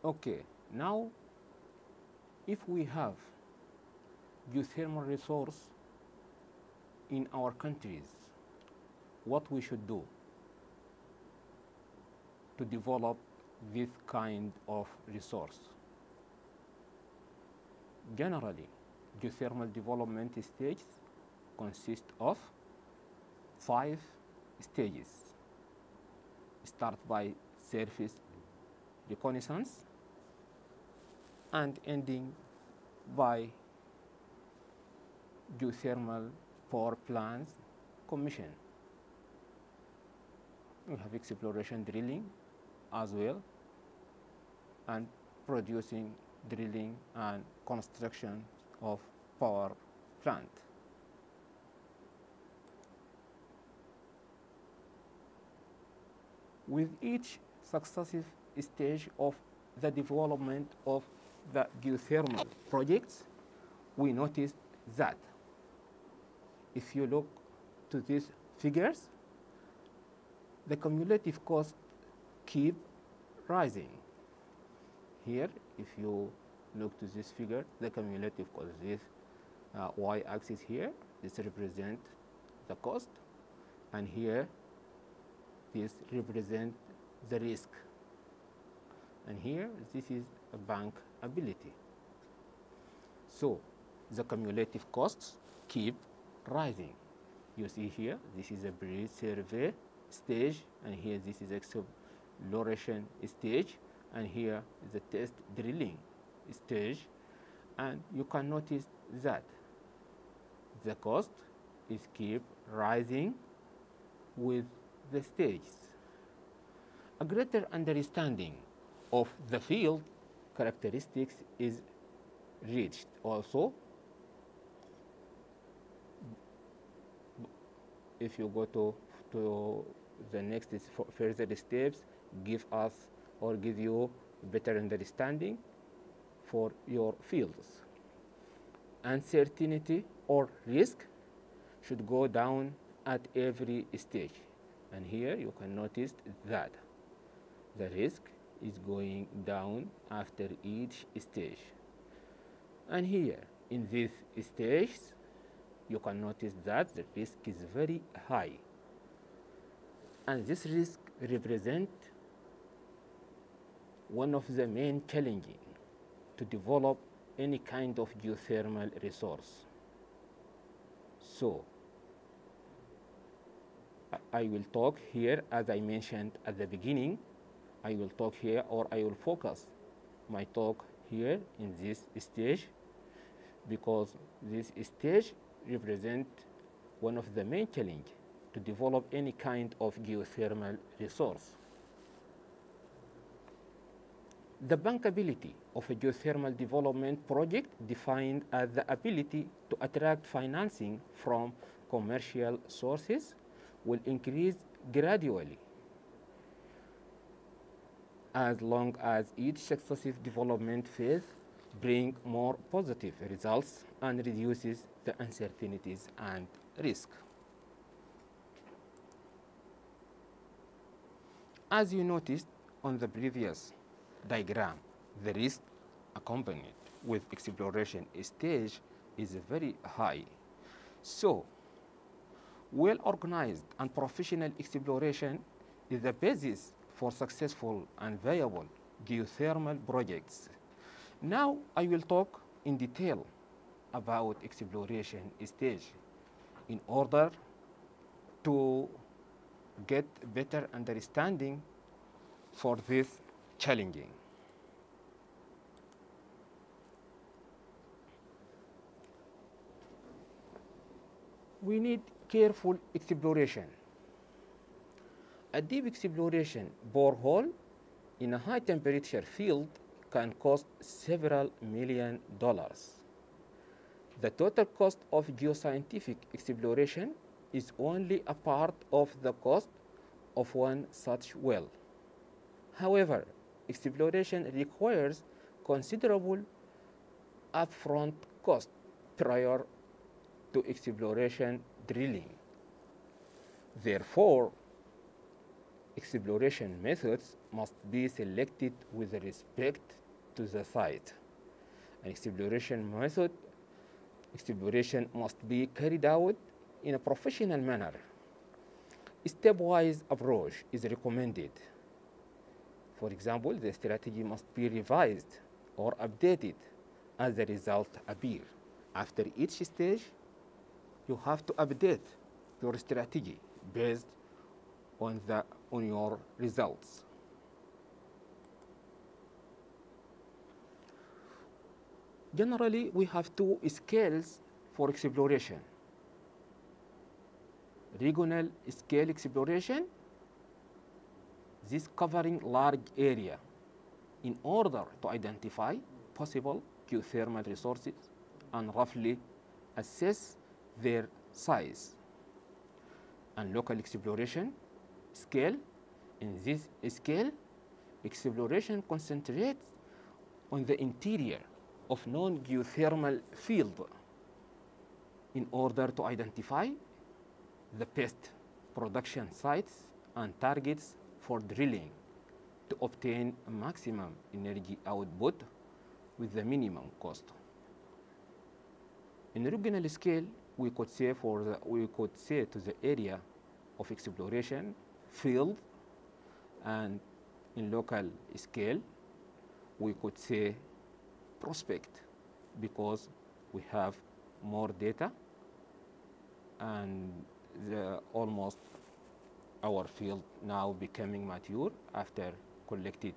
Okay, now if we have geothermal resource in our countries, what we should do to develop this kind of resource? Generally, geothermal development stages consist of 5 stages. Start by surface reconnaissance and ending by geothermal power plants commission. We have exploration drilling as well, and producing, drilling, and construction of power plant. With each successive stage of the development of the geothermal projects, we noticed that if you look to these figures, the cumulative cost keep rising. Here, if you look to this figure, the cumulative cost, this y-axis here, this represents the cost, and here this represents the risk, and here this is a bank ability. So the cumulative costs keep rising. You see here, this is a pre-survey stage, and here this is exploration stage, and here is the test drilling stage, and you can notice that the cost is keep rising with the stages. A greater understanding of the field characteristics is reached also if you go to the next further steps, give us or give you better understanding for your fields. Uncertainty or risk should go down at every stage, and here you can notice that the risk is going down after each stage, and here in this stage you can notice that the risk is very high, and this risk represents one of the main challenges to develop any kind of geothermal resource. So I will talk here, as I mentioned at the beginning, I will talk here, or I will focus my talk here in this stage, because this stage represents one of the main challenges to develop any kind of geothermal resource. The bankability of a geothermal development project defined as the ability to attract financing from commercial sources will increase gradually as long as each successive development phase brings more positive results and reduces the uncertainties and risk. As you noticed on the previous diagram, the risk accompanied with exploration stage is very high. So, well-organized and professional exploration is the basis for successful and viable geothermal projects. Now I will talk in detail about exploration stage in order to get better understanding for this challenging. We need careful exploration. A deep exploration borehole in a high temperature field can cost several $millions. The total cost of geoscientific exploration is only a part of the cost of one such well. However, exploration requires considerable upfront cost prior to exploration drilling. Therefore, exploration methods must be selected with respect to the site. An exploration must be carried out in a professional manner. A stepwise approach is recommended. For example, the strategy must be revised or updated as the results appear. After each stage, you have to update your strategy based on your results. Generally, we have two scales for exploration. Regional scale exploration, this covering large area in order to identify possible geothermal resources and roughly assess their size. And local exploration scale, in this scale, exploration concentrates on the interior of non-geothermal field in order to identify the best production sites and targets for drilling to obtain a maximum energy output with the minimum cost. In regional scale, we could say to the area of exploration field, and in local scale, we could say prospect, because we have more data and almost our field now becoming mature after collected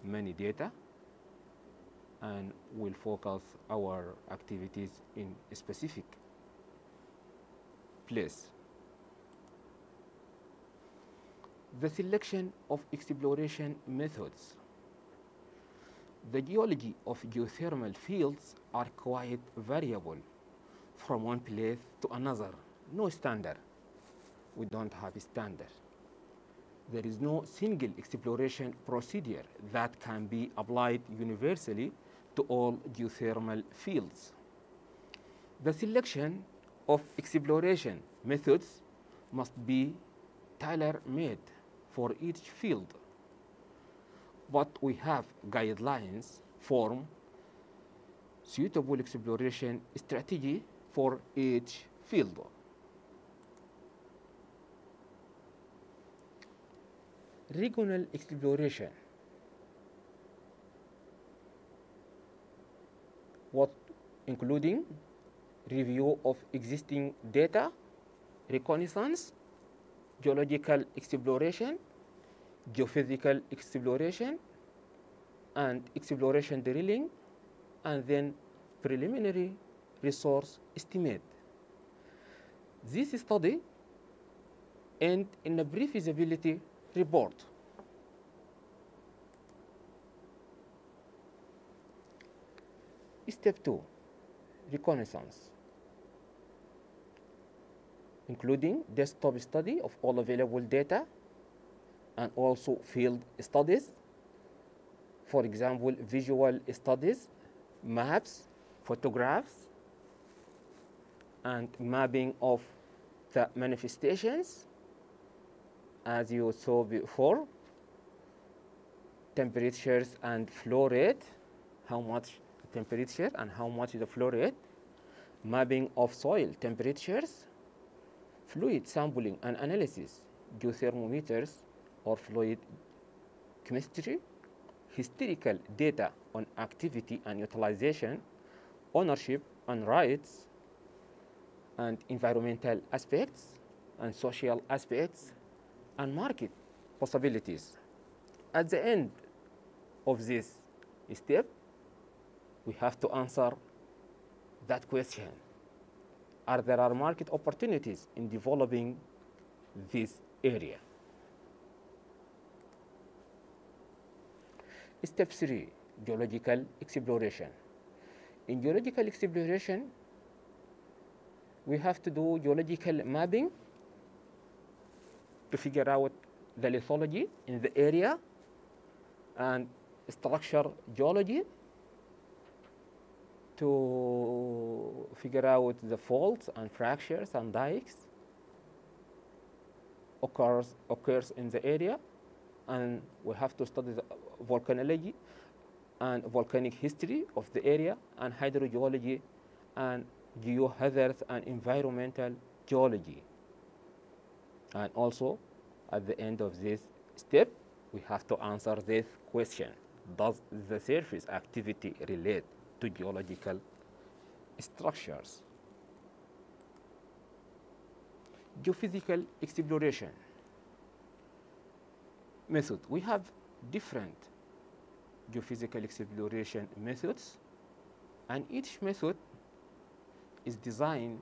many data, and we'll focus our activities in a specific place. The selection of exploration methods. The geology of geothermal fields are quite variable from one place to another. No standard. We don't have a standard. There is no single exploration procedure that can be applied universally to all geothermal fields. The selection of exploration methods must be tailor-made for each field, but we have guidelines for suitable exploration strategy for each field. Regional exploration. What including review of existing data, reconnaissance, geological exploration, geophysical exploration, and exploration drilling, and then preliminary resource estimate. This study ends in a pre-feasibility report. Step 2, reconnaissance, including desktop study of all available data and also field studies. For example, visual studies, maps, photographs, and mapping of the manifestations. As you saw before, temperatures and flow rate, how much temperature and how much is the flow rate, mapping of soil temperatures, fluid sampling and analysis, geothermometers or fluid chemistry, historical data on activity and utilization, ownership and rights, and environmental aspects and social aspects and market possibilities. At the end of this step, we have to answer that question. Are there market opportunities in developing this area? Step 3, geological exploration. In geological exploration, we have to do geological mapping to figure out the lithology in the area and structure geology to figure out the faults and fractures and dikes occurs in the area, and we have to study the volcanology and volcanic history of the area and hydrogeology and geohazards and environmental geology. And also, at the end of this step, we have to answer this question: does the surface activity relate to geological structures? Geophysical exploration method. We have different geophysical exploration methods, and each method is designed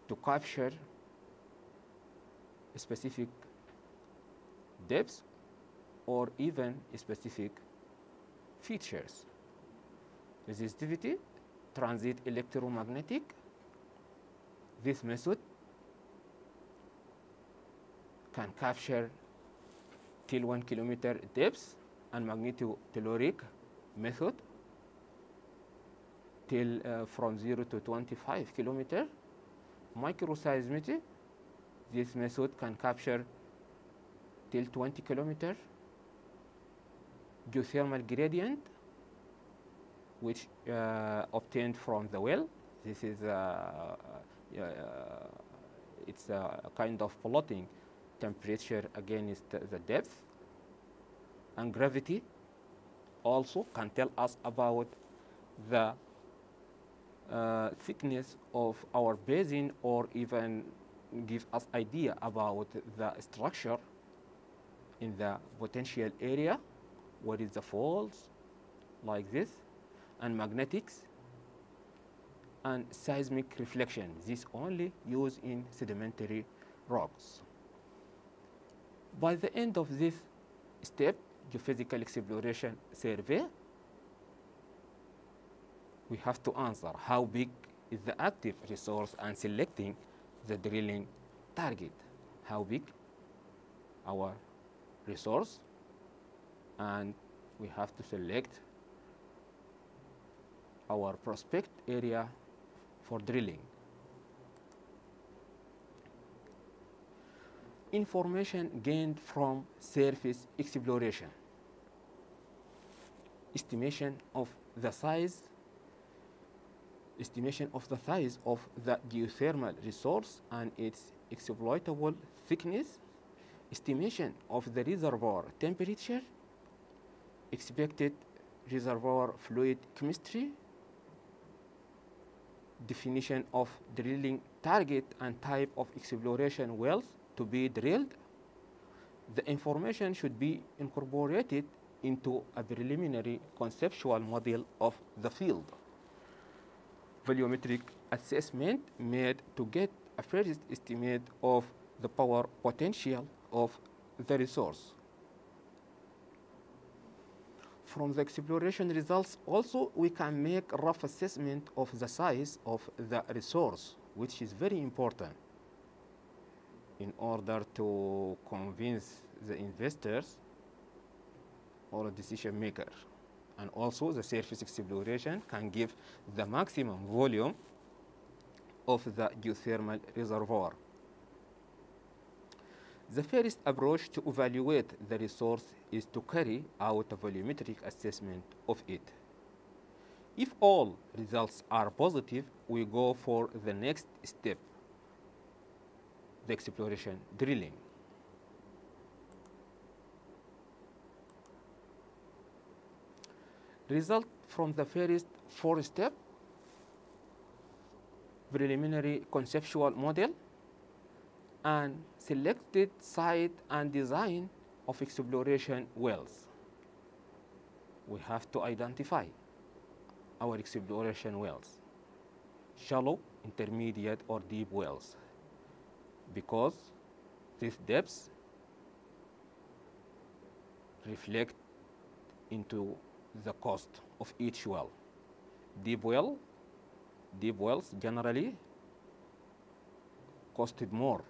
to capture specific depths or even specific features. Resistivity, transit electromagnetic. This method can capture till 1 kilometer depth, and magnetotelluric method till from 0 to 25 kilometer. Microseismicity, this method can capture till 20 kilometer. Geothermal gradient, which obtained from the well. This is it's a kind of plotting temperature against the depth. And gravity also can tell us about the thickness of our basin, or even give us idea about the structure in the potential area, what is the faults, like this. And magnetics and seismic reflection, this only used in sedimentary rocks. By the end of this step, geophysical exploration survey, we have to answer how big is the active resource and selecting the drilling target. How big our resource, and we have to select our prospect area for drilling. Information gained from surface exploration. Estimation of the size of the geothermal resource and its exploitable thickness, estimation of the reservoir temperature, expected reservoir fluid chemistry, definition of drilling target and type of exploration wells to be drilled, the information should be incorporated into a preliminary conceptual model of the field. Volumetric assessment made to get a first estimate of the power potential of the resource. From the exploration results also we can make a rough assessment of the size of the resource, which is very important in order to convince the investors or a decision maker. And also the surface exploration can give the maximum volume of the geothermal reservoir. The first approach to evaluate the resource is to carry out a volumetric assessment of it. If all results are positive, we go for the next step, the exploration drilling. Result from the first 4 steps: preliminary conceptual model and selected site and design of exploration wells. We have to identify our exploration wells, shallow, intermediate, or deep wells, because these depths reflect into the cost of each well. Deep wells generally costed more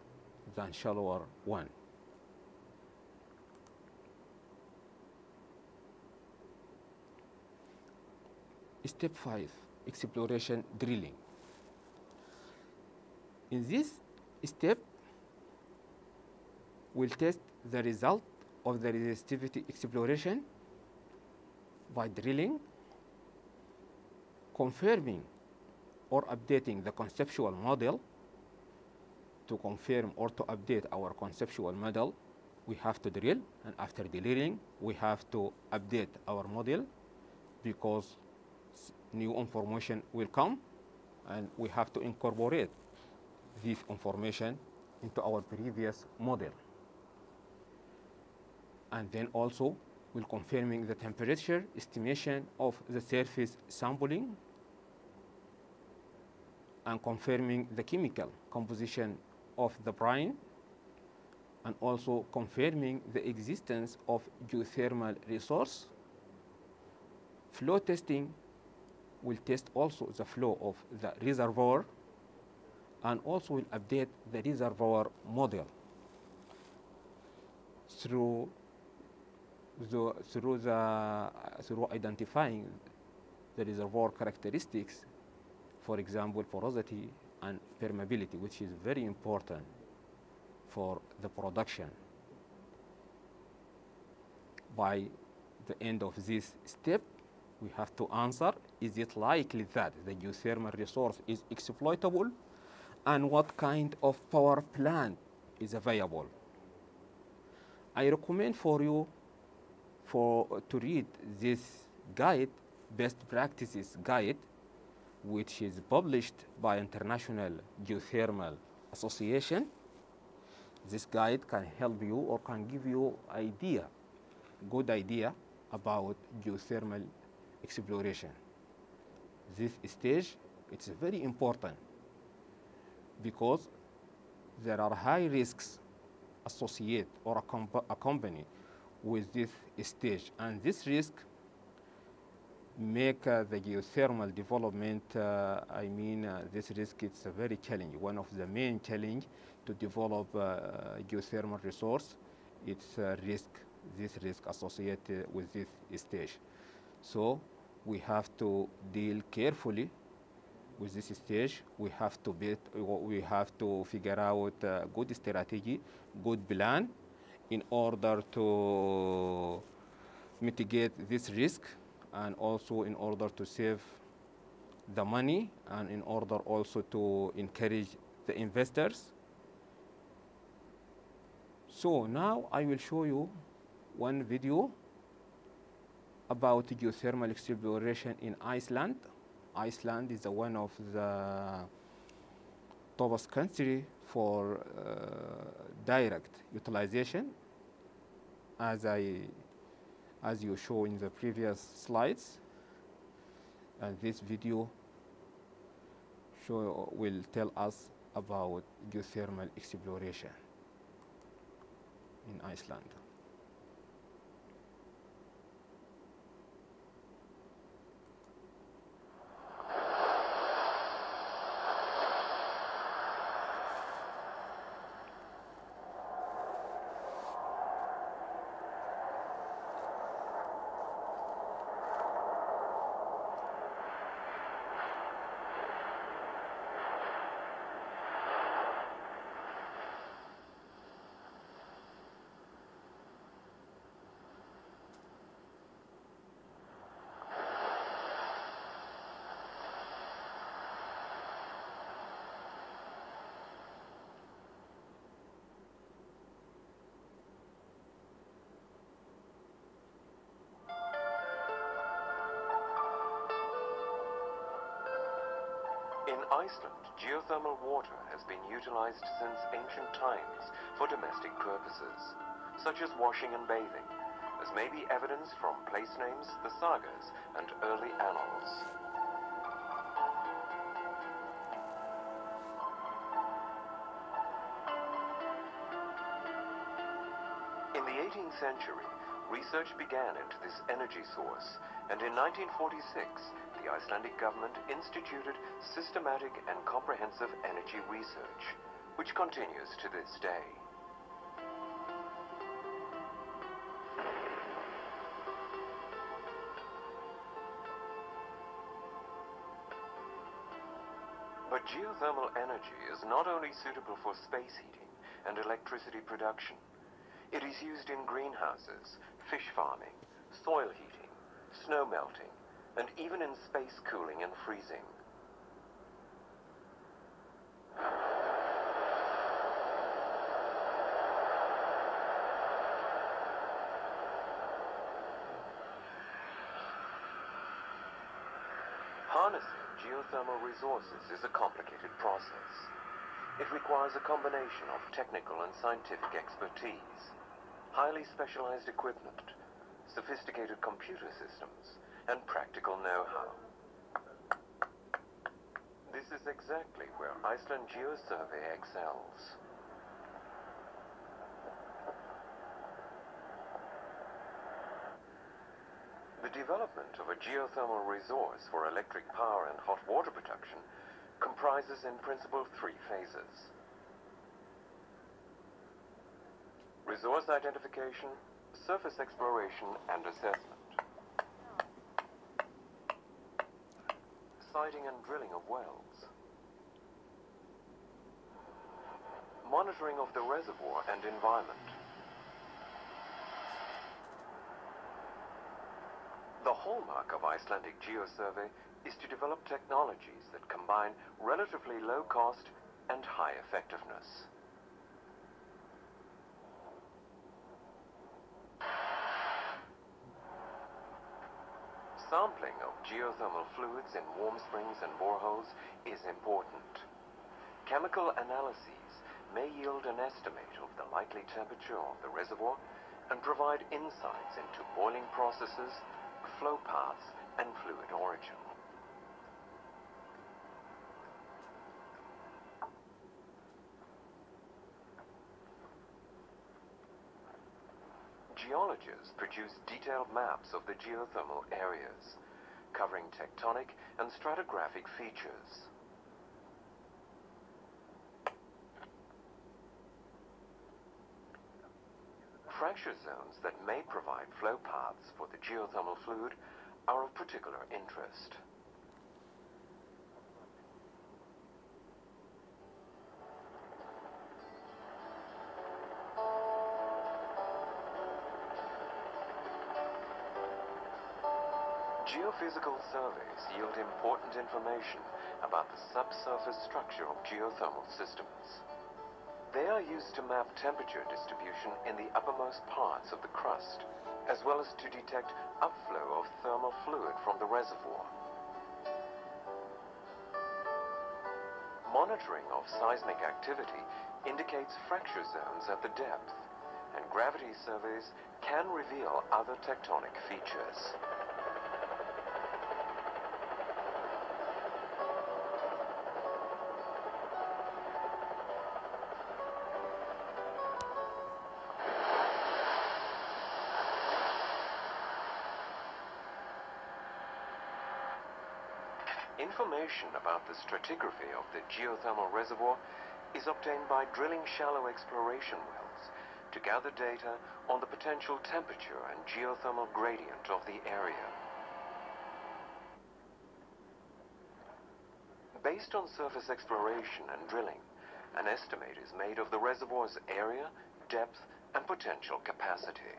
than shallower one. Step 5, exploration drilling. In this step, we'll test the result of the resistivity exploration by drilling, confirming or updating the conceptual model. To confirm or to update our conceptual model, we have to drill, and after drilling, we have to update our model because new information will come, and we have to incorporate this information into our previous model. And then also, we're confirming the temperature estimation of the surface sampling and confirming the chemical composition of the brine, and also confirming the existence of geothermal resource. Flow testing will test also the flow of the reservoir, and also will update the reservoir model through identifying the reservoir characteristics, for example, porosity and permeability, which is very important for the production. By the end of this step, we have to answer, is it likely that the geothermal resource is exploitable, and what kind of power plant is available? I recommend for you to read this guide, Best Practices Guide, which is published by International Geothermal Association. This guide can help you or can give you good idea about geothermal exploration. This stage, it's very important because there are high risks associated or accompanied with this stage, and this risk make the geothermal development, this risk is very challenging. One of the main challenge to develop geothermal resource, it's this risk associated with this stage. So we have to deal carefully with this stage. We have to figure out a good strategy, good plan in order to mitigate this risk, and also in order to save the money, and in order also to encourage the investors. So now I will show you one video about geothermal exploration in Iceland. Iceland is one of the top country for direct utilization, as you show in the previous slides. And this video will tell us about geothermal exploration in Iceland. In Iceland, geothermal water has been utilized since ancient times for domestic purposes, such as washing and bathing, as may be evidenced from place names, the sagas, and early annals. In the 18th century, research began into this energy source, and in 1946, the Icelandic government instituted systematic and comprehensive energy research, which continues to this day. But geothermal energy is not only suitable for space heating and electricity production. It is used in greenhouses, fish farming, soil heating, snow melting, and even in space cooling and freezing. Harnessing geothermal resources is a complicated process. It requires a combination of technical and scientific expertise, highly specialized equipment, sophisticated computer systems, and practical know-how. This is exactly where Iceland Geosurvey excels. The development of a geothermal resource for electric power and hot water production comprises in principle 3 phases. Resource identification, surface exploration and assessment. Siting and drilling of wells. Monitoring of the reservoir and environment. The hallmark of Icelandic Geosurvey is to develop technologies that combine relatively low cost and high effectiveness. Sampling of geothermal fluids in warm springs and boreholes is important. Chemical analyses may yield an estimate of the likely temperature of the reservoir and provide insights into boiling processes, flow paths, and fluid origin. Geologists produce detailed maps of the geothermal areas, covering tectonic and stratigraphic features. Fracture zones that may provide flow paths for the geothermal fluid are of particular interest. Geophysical surveys yield important information about the subsurface structure of geothermal systems. They are used to map temperature distribution in the uppermost parts of the crust, as well as to detect upflow of thermal fluid from the reservoir. Monitoring of seismic activity indicates fracture zones at the depth, and gravity surveys can reveal other tectonic features. Information about the stratigraphy of the geothermal reservoir is obtained by drilling shallow exploration wells to gather data on the potential temperature and geothermal gradient of the area. Based on surface exploration and drilling, an estimate is made of the reservoir's area, depth, and potential capacity.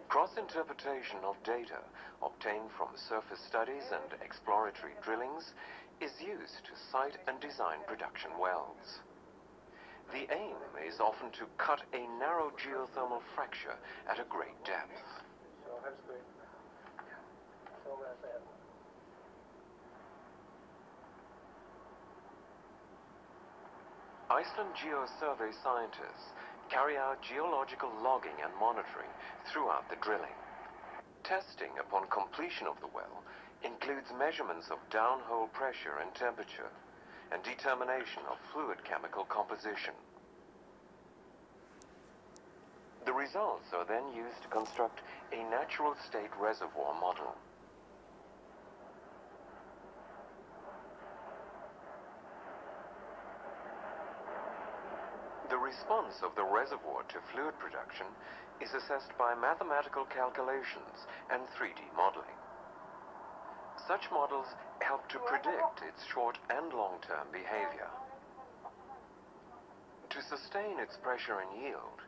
Cross-interpretation of data obtained from surface studies and exploratory drillings is used to site and design production wells. The aim is often to cut a narrow geothermal fracture at a great depth. Iceland Geosurvey scientists carry out geological logging and monitoring throughout the drilling. Testing upon completion of the well includes measurements of downhole pressure and temperature and determination of fluid chemical composition. The results are then used to construct a natural state reservoir model. The response of the reservoir to fluid production is assessed by mathematical calculations and 3D modeling. Such models help to predict its short and long-term behavior. To sustain its pressure and yield,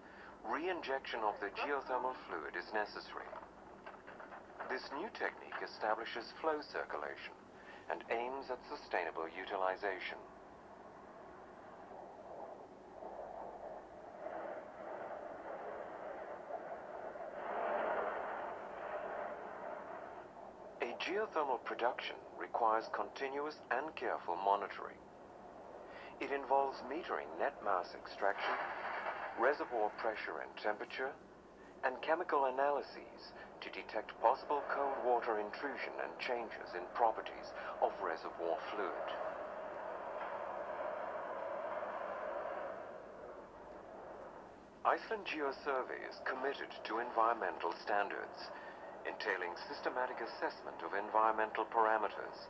re-injection of the geothermal fluid is necessary. This new technique establishes flow circulation and aims at sustainable utilization. Geothermal production requires continuous and careful monitoring. It involves metering net mass extraction, reservoir pressure and temperature, and chemical analyses to detect possible cold water intrusion and changes in properties of reservoir fluid. Iceland Geosurvey is committed to environmental standards, entailing systematic assessment of environmental parameters,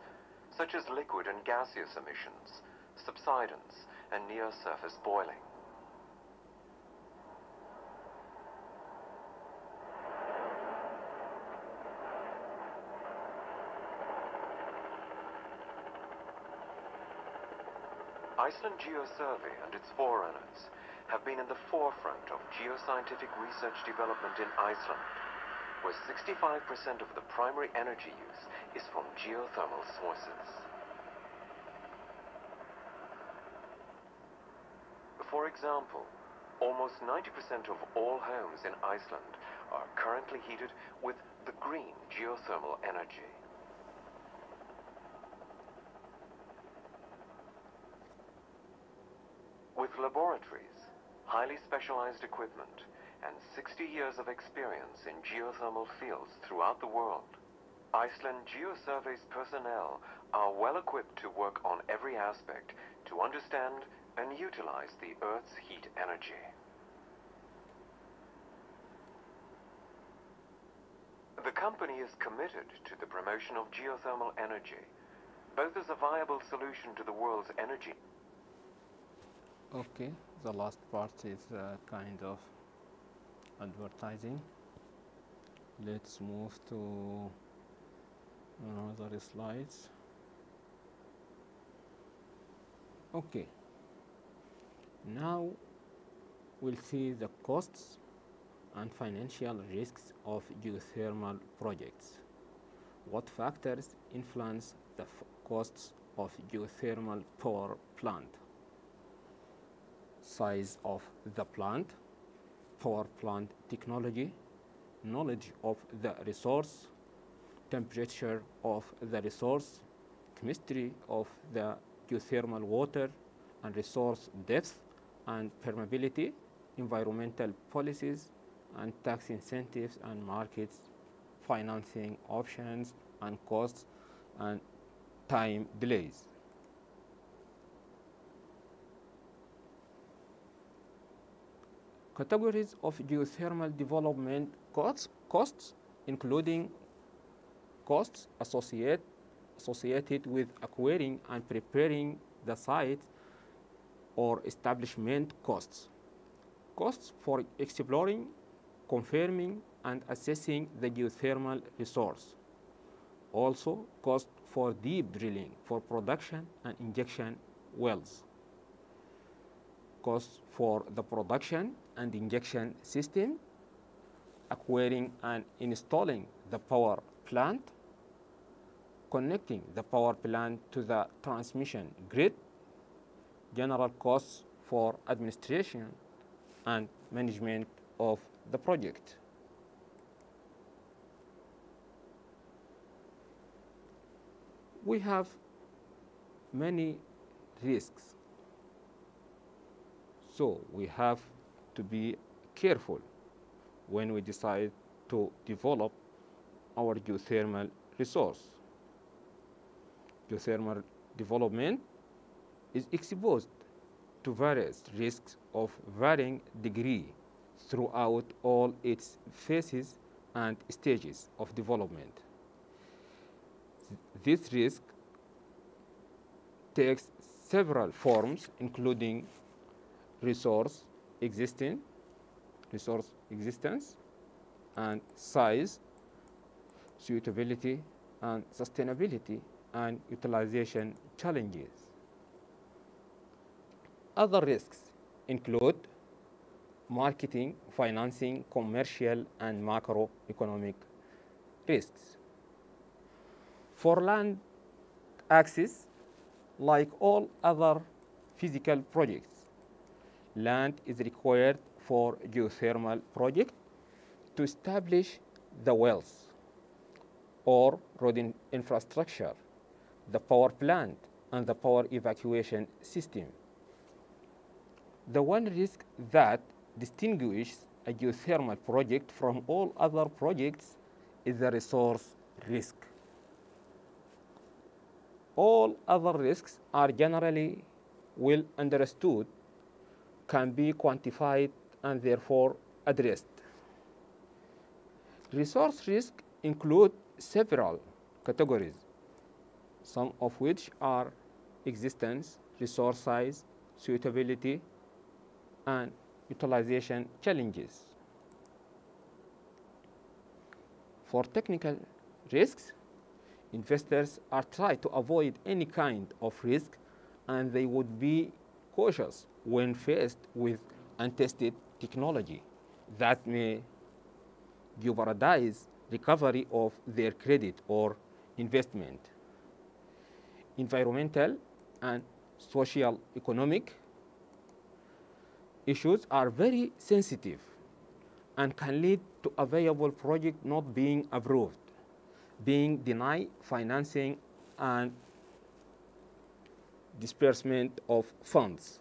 such as liquid and gaseous emissions, subsidence, and near-surface boiling. Iceland Geosurvey and its forerunners have been in the forefront of geoscientific research development in Iceland, where 65% of the primary energy use is from geothermal sources. For example, almost 90% of all homes in Iceland are currently heated with the green geothermal energy. With laboratories, highly specialized equipment, and 60 years of experience in geothermal fields throughout the world, Iceland Geosurvey's personnel are well equipped to work on every aspect to understand and utilize the Earth's heat energy. The company is committed to the promotion of geothermal energy, both as a viable solution to the world's energy. Okay, the last part is kind of advertising. Let's move to another slides. Okay, now we'll see the costs and financial risks of geothermal projects. What factors influence the costs of geothermal power plant? Size of the plant, power plant technology, knowledge of the resource, temperature of the resource, chemistry of the geothermal water, and resource depth and permeability, environmental policies, and tax incentives and markets, financing options, and costs, and time delays. Categories of geothermal development costs including costs associated with acquiring and preparing the site or establishment costs. Costs for exploring, confirming, and assessing the geothermal resource. Also, cost for deep drilling for production and injection wells. Costs for the production and injection system, acquiring and installing the power plant, connecting the power plant to the transmission grid, general costs for administration and management of the project. We have many risks, so we have to be careful when we decide to develop our geothermal resource. Geothermal development is exposed to various risks of varying degree throughout all its phases and stages of development. This risk takes several forms, including resource existence, and size, suitability, and sustainability, and utilization challenges. Other risks include marketing, financing, commercial, and macroeconomic risks. For land access, like all other physical projects, land is required for geothermal project to establish the wells or road infrastructure, the power plant, and the power evacuation system. The one risk that distinguishes a geothermal project from all other projects is the resource risk. All other risks are generally well understood, can be quantified, and therefore addressed. Resource risk include several categories, some of which are existence, resource size, suitability, and utilization challenges. For technical risks, investors are trying to avoid any kind of risk, and they would be cautious when faced with untested technology that may jeopardize recovery of their credit or investment. Environmental and social economic issues are very sensitive and can lead to a viable project not being approved, being denied financing, and disbursement of funds.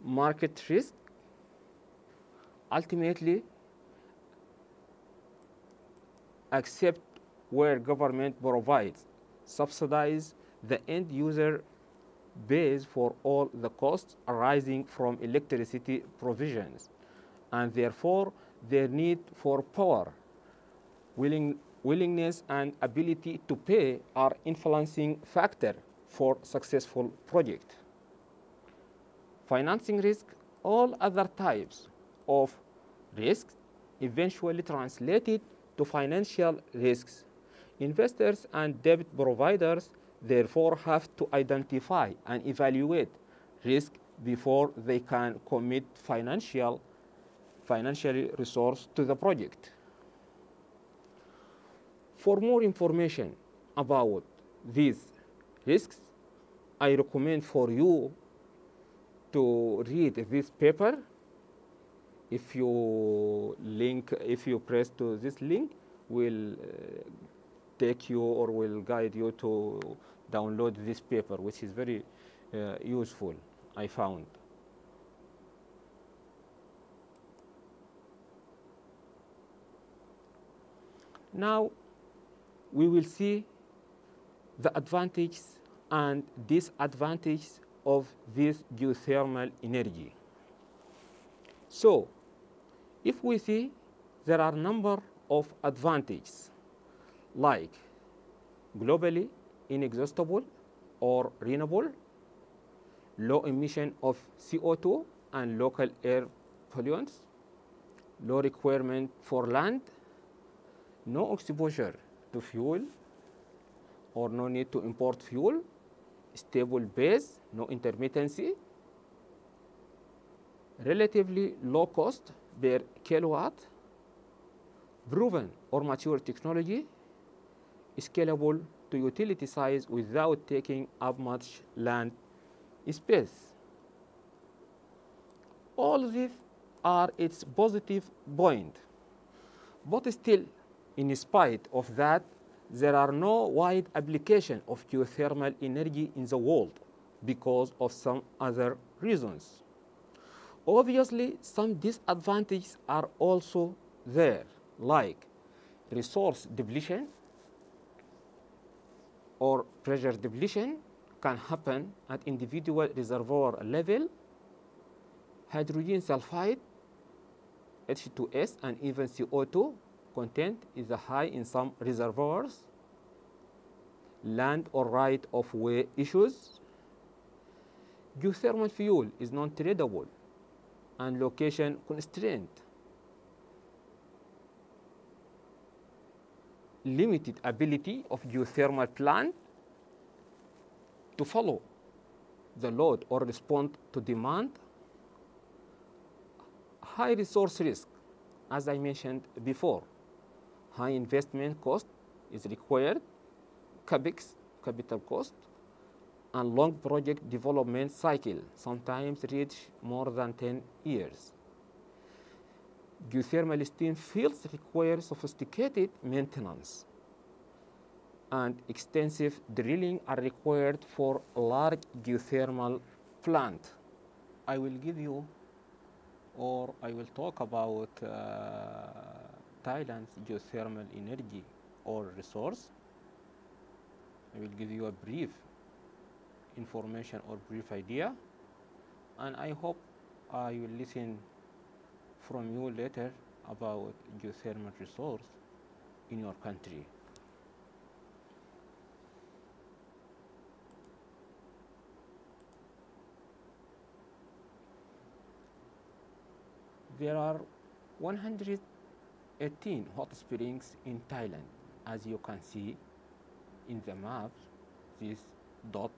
Market risk ultimately except where government provides subsidize the end user pays for all the costs arising from electricity provisions, and therefore their need for power, willingness, and ability to pay are influencing factor for successful project. Financing risk, all other types of risks eventually translated to financial risks. Investors and debt providers therefore have to identify and evaluate risk before they can commit financial resource to the project. For more information about these risks, I recommend for you to read this paper. If you press to this link, will take you or will guide you to download this paper, which is very useful, I found. Now we will see the advantages and disadvantages of this geothermal energy. So if we see, there are a number of advantages, like globally inexhaustible or renewable, low emission of CO2 and local air pollutants, low requirement for land, no exposure to fuel or no need to import fuel, stable base, no intermittency, relatively low cost per kilowatt, proven or mature technology, scalable to utility size without taking up much land space. All these are its positive points, but still, in spite of that, there are no wide application of geothermal energy in the world because of some other reasons. Obviously, some disadvantages are also there, like resource depletion or pressure depletion can happen at individual reservoir level. Hydrogen sulfide, H2S, and even CO2 content is high in some reservoirs. Land or right of way issues. Geothermal fuel is non-tradable and location constraint. Limited ability of geothermal plant to follow the load or respond to demand. High resource risk, as I mentioned before. High investment cost is required, CAPEX, capital cost, and long project development cycle, sometimes reach more than 10 years. Geothermal steam fields require sophisticated maintenance, and extensive drilling are required for a large geothermal plant. I will give you, or I will talk about Thailand's geothermal energy or resource. I will give you a brief information or brief idea, and I hope I will listen from you later about geothermal resource in your country. There are 118 hot springs in Thailand, as you can see in the map. These dot,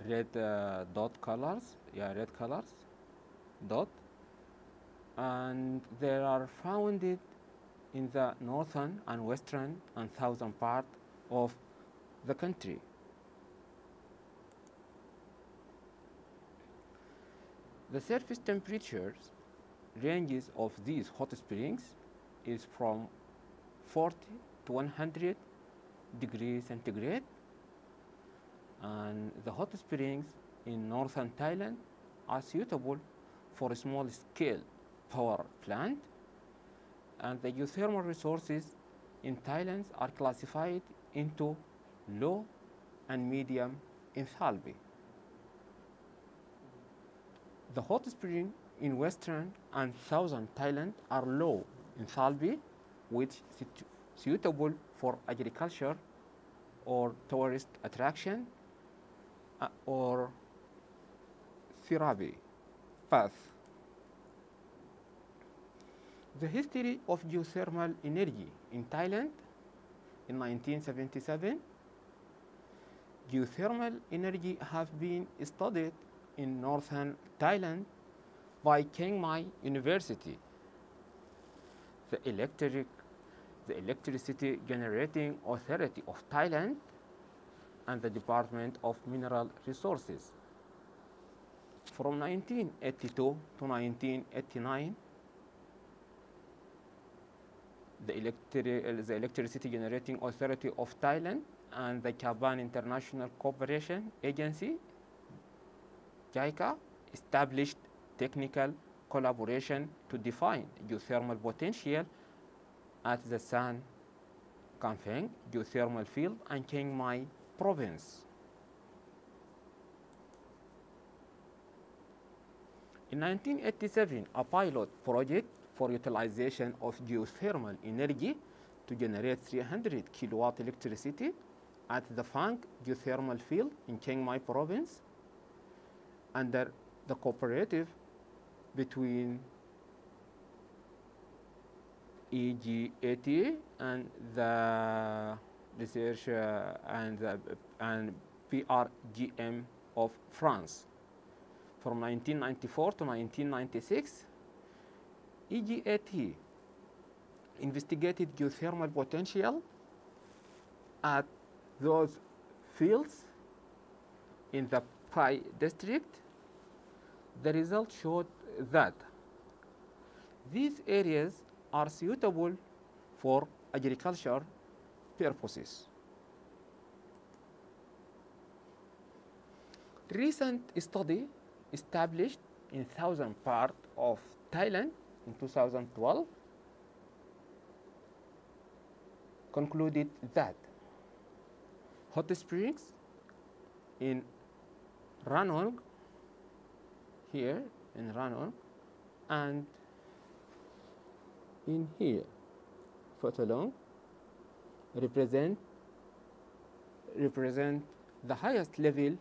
red dot colors, red colors, dot, and they are founded in the northern and western and southern part of the country. The surface temperatures ranges of these hot springs is from 40 to 100 degrees centigrade, and the hot springs in northern Thailand are suitable for a small scale power plant, and the geothermal resources in Thailand are classified into low and medium enthalpy. The hot springs in western and southern Thailand are low enthalpy, which is suitable for agriculture or tourist attraction or therapy path. The history of geothermal energy in Thailand. In 1977, geothermal energy have been studied in northern Thailand by Chiang Mai University. The Electricity Generating Authority of Thailand and the Department of Mineral Resources. From 1982 to 1989, the Electricity Generating Authority of Thailand and the Japan International Cooperation Agency, JICA, established technical collaboration to define geothermal potential at the San Kamphaeng geothermal field and Chiang Mai province. In 1987, a pilot project for utilization of geothermal energy to generate 300 kilowatt electricity at the Phang geothermal field in Chiang Mai province under the cooperative between EGATA and the research and PRGM of France. From 1994 to 1996, EGAT investigated geothermal potential at those fields in the Pai district. The results showed that these areas are suitable for agriculture purposes. Recent study established in southern part of Thailand in 2012 concluded that hot springs in Ranong, here in Ranong, and in here, Photalong, represent the highest level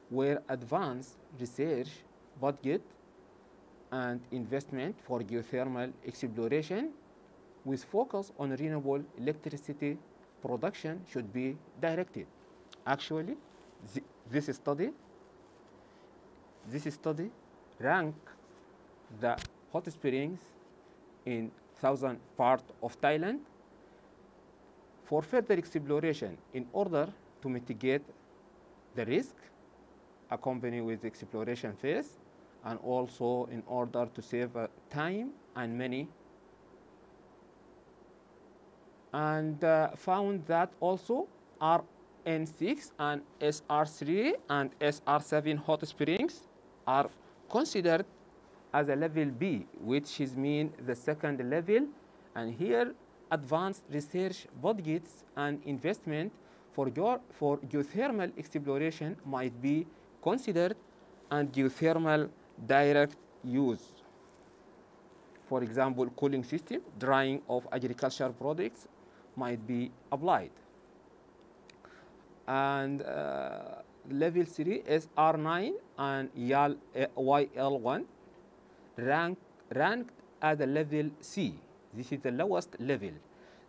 where advanced research, budget, and investment for geothermal exploration with focus on renewable electricity production should be directed. Actually, this study ranked the hot springs in southern part of Thailand for further exploration in order to mitigate the risk accompanied with the exploration phase, and also in order to save time and money, and found that also RN6 and SR3 and SR7 hot springs are considered as a level B, which is mean the second level, and here advanced research budgets and investment for geothermal exploration might be considered, and geothermal direct use. For example, cooling system, drying of agricultural products might be applied. And level 3 is R9 and YL1 ranked at the level C. This is the lowest level.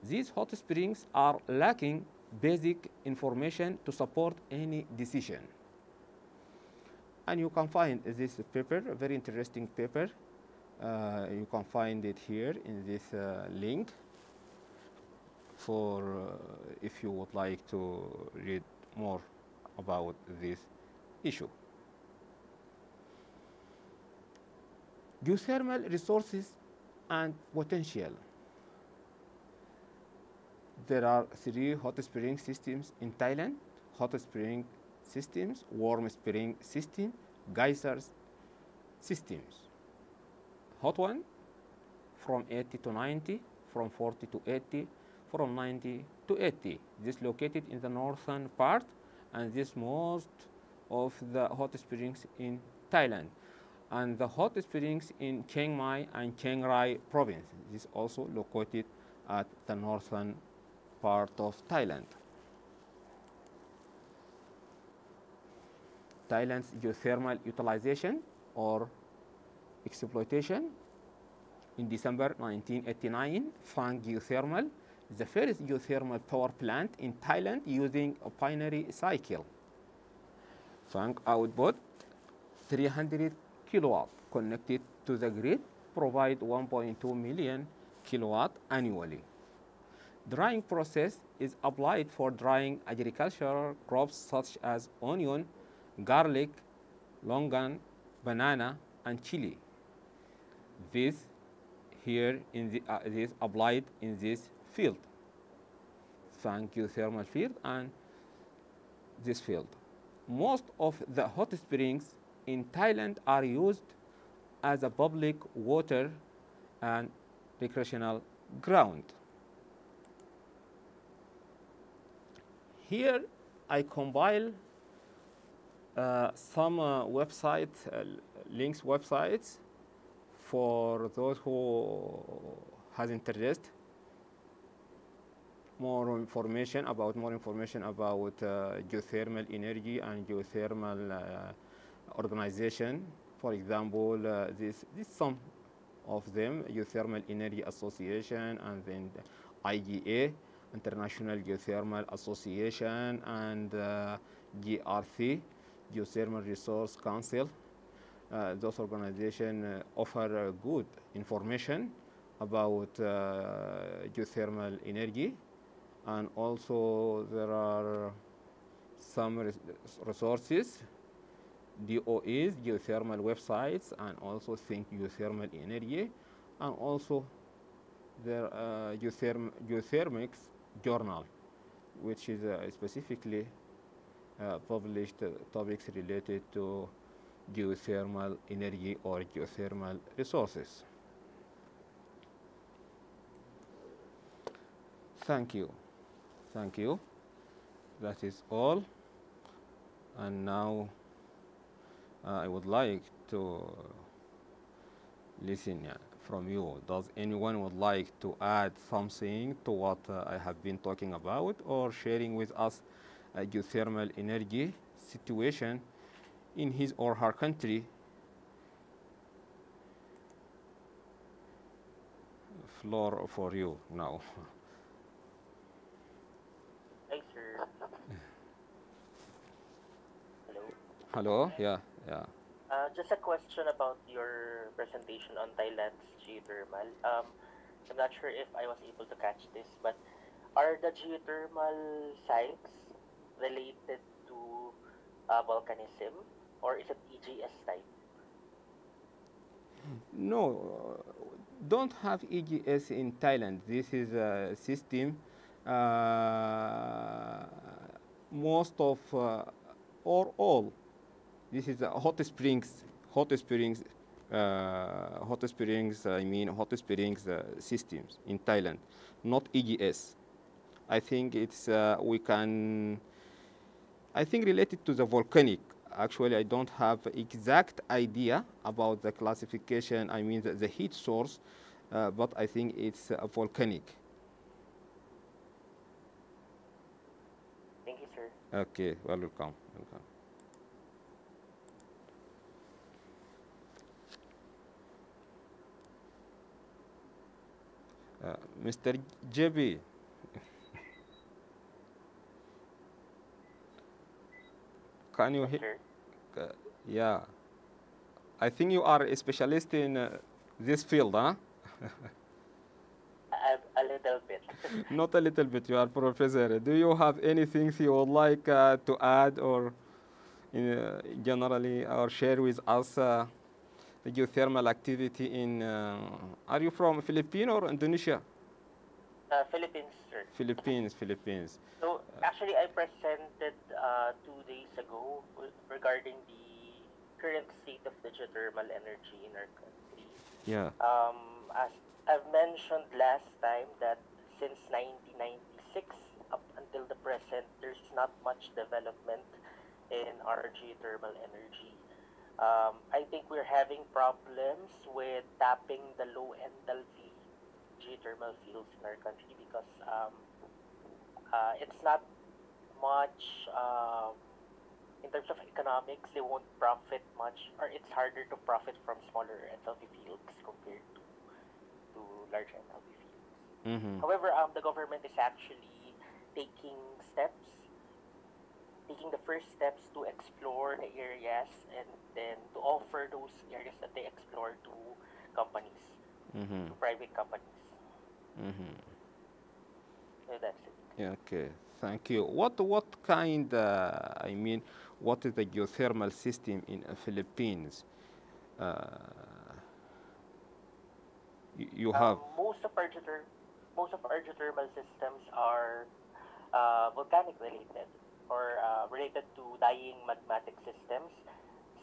These hot springs are lacking basic information to support any decision. And you can find this paper, a very interesting paper. You can find it here in this link for if you would like to read more about this issue. Geothermal resources and potential. There are 3 hot spring systems in Thailand: hot spring systems, warm spring system, geysers systems. Hot one from 80 to 90, from 40 to 80, from 90 to 80. This located in the northern part, and this most of the hot springs in Thailand. And the hot springs in Chiang Mai and Chiang Rai province. This also located at the northern part of Thailand. Thailand's geothermal utilization or exploitation. In December 1989, Phang Geothermal is the first geothermal power plant in Thailand using a binary cycle. Phang output 300 kilowatt connected to the grid, provide 1.2 million kilowatt annually. Drying process is applied for drying agricultural crops such as onion, garlic, longan, banana, and chili. This here in the this applied in this field. Thank geothermal field and this field. Most of the hot springs in Thailand are used as a public water and recreational ground. Here I compile some links websites for those who has interest. More information about geothermal energy and geothermal organization. For example, this some of them: Geothermal Energy Association, and then the IGA, International Geothermal Association, and GRC, Geothermal Resource Council. Those organizations offer good information about geothermal energy, and also there are some resources, DOEs, geothermal websites, and also Think Geothermal Energy, and also there Geothermics Journal, which is specifically published topics related to geothermal energy or geothermal resources. Thank you. Thank you. That is all. And now I would like to listen from you. Does anyone would like to add something to what I have been talking about, or sharing with us a geothermal energy situation in his or her country? Floor for you now. Hi, sir. Hello. Hello? Yeah. Just a question about your presentation on Thailand's geothermal. I'm not sure if I was able to catch this, but are the geothermal sites related to volcanism, or is it EGS type? No, don't have EGS in Thailand. This is a system. Most of or all. This is a hot springs. I mean hot springs systems in Thailand, not EGS. I think it's I think related to the volcanic. Actually, I don't have exact idea about the classification. I mean the heat source, but I think it's volcanic. Thank you, sir. Okay, welcome. Mr. JB. Can you hear? Yeah. I think you are a specialist in this field, huh? A little bit. Not a little bit, you are professor. Do you have anything you would like to add, or generally, or share with us the geothermal activity in, are you from Philippines or Indonesia? Philippines, sir. Philippines. So actually, I presented 2 days ago regarding the current state of the geothermal energy in our country. Yeah. As I've mentioned last time, that since 1996 up until the present, there's not much development in our geothermal energy. I think we're having problems with tapping the low enthalpy geothermal fields in our country because it's not much, in terms of economics, they won't profit much, or it's harder to profit from smaller enthalpy fields compared to large enthalpy fields. Mm-hmm. However, the government is actually taking the first steps to explore the areas and then to offer those areas that they explore to companies, to private companies. So that's it. Yeah, okay, thank you. What kind? I mean, what is the geothermal system in Philippines? You have Most most of our geothermal systems are volcanic related or related to dying magmatic systems.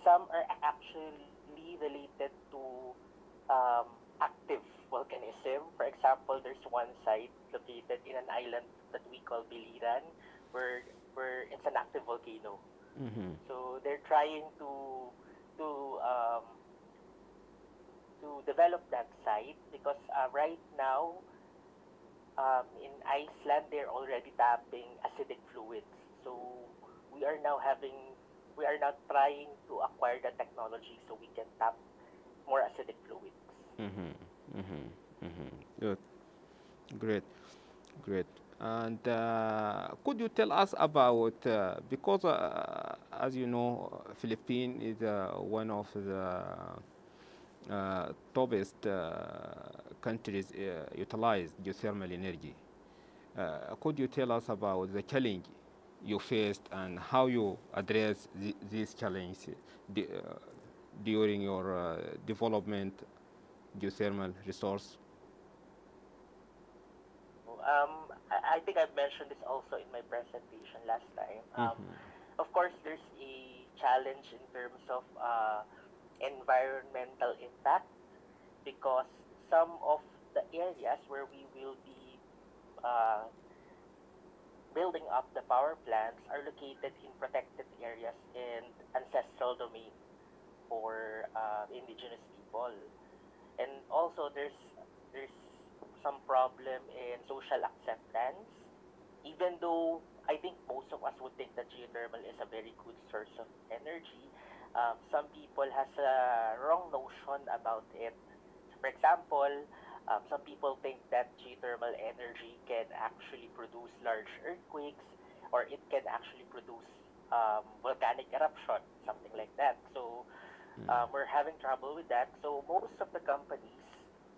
Some are actually related to active volcanism. For example, there's one site located in an island that we call Biliran, where it's an active volcano. So they're trying to um, to develop that site because right now in Iceland they're already tapping acidic fluids. So we are now we are now trying to acquire the technology so we can tap more acidic fluids. Good, great, great. And could you tell us about because as you know, Philippines is one of the topest countries utilize geothermal energy. Could you tell us about the challenge you faced and how you address these challenges during your development geothermal resource? I think I've mentioned this also in my presentation last time. Of course, there's a challenge in terms of environmental impact because some of the areas where we will be uh, building up the power plants are located in protected areas and ancestral domain for indigenous people. And also there's some problem in social acceptance. Even though I think most of us would think that geothermal is a very good source of energy, some people has a wrong notion about it. For example, some people think that geothermal energy can actually produce large earthquakes or it can actually produce volcanic eruption, something like that. So we're having trouble with that. So most of the companies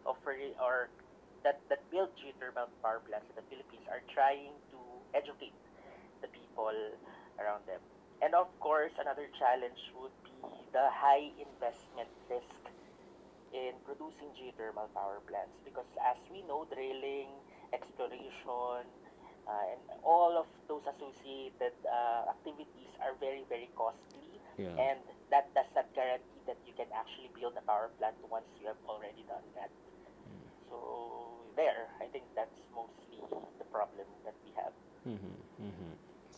offering or that build geothermal power plants in the Philippines are trying to educate the people around them. And of course, another challenge would be the high investment risk in producing geothermal power plants because as we know, drilling, exploration, and all of those associated activities are very, very costly. Yeah. And that does not guarantee that you can actually build a power plant once you have already done that. So there, I think that's mostly the problem that we have.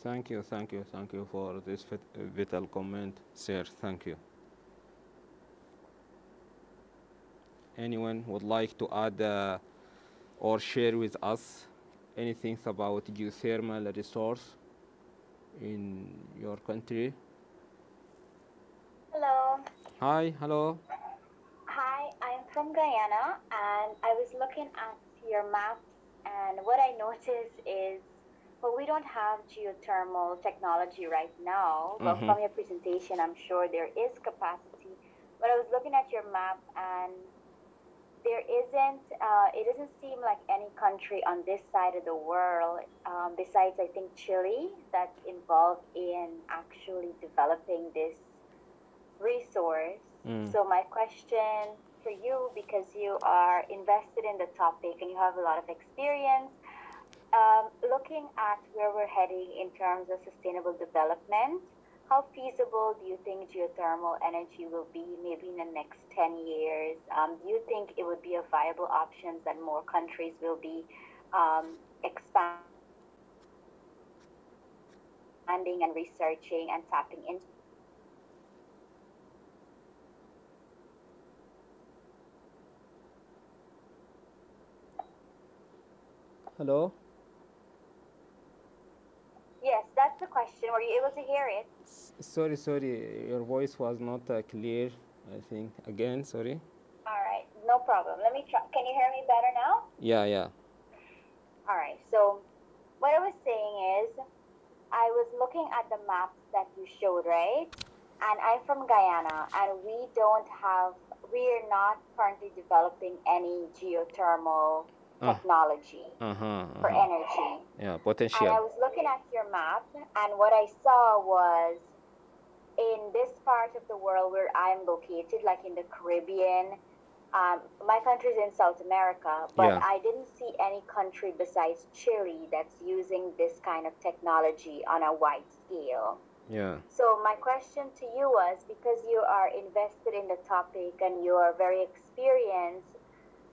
Thank you, thank you, thank you for this vital comment, sir. Thank you. Anyone would like to add or share with us anything about geothermal resource in your country? Hello. Hi, hello. Hi, I'm from Guyana and I was looking at your maps and what I noticed is, well, we don't have geothermal technology right now, but from your presentation, I'm sure there is capacity. But I was looking at your map and there isn't, it doesn't seem like any country on this side of the world, besides I think Chile, that's involved in actually developing this resource. So my question for you, because you are invested in the topic and you have a lot of experience, looking at where we're heading in terms of sustainable development, how feasible do you think geothermal energy will be maybe in the next 10 years? Do you think it would be a viable option that more countries will be expanding and researching and tapping into? Hello. Yes, that's the question. Were you able to hear it? Sorry, your voice was not clear. I think again. Sorry. All right, no problem. Let me try. Can you hear me better now? Yeah. All right. So what I was saying is, I was looking at the maps that you showed, right? And I'm from Guyana, and we're not currently developing any geothermal technology for energy. Yeah, potential. And I was looking at your map, and what I saw was in this part of the world where I'm located, like in the Caribbean, My country's in South America, but Yeah. I didn't see any country besides Chile that's using this kind of technology on a wide scale. Yeah. So my question to you was, because you are invested in the topic and you are very experienced,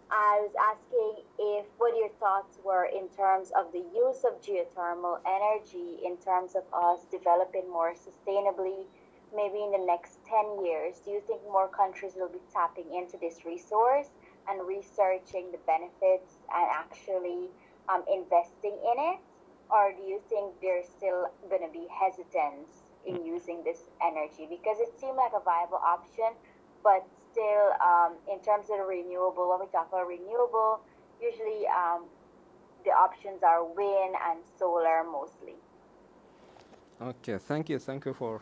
I was asking if what your thoughts were in terms of the use of geothermal energy in terms of us developing more sustainably, maybe in the next 10 years. Do you think more countries will be tapping into this resource and researching the benefits and actually investing in it? Or do you think there's still going to be hesitance in using this energy? Because it seemed like a viable option, but still, in terms of the renewable, when we talk about renewable, usually the options are wind and solar mostly. Okay, thank you for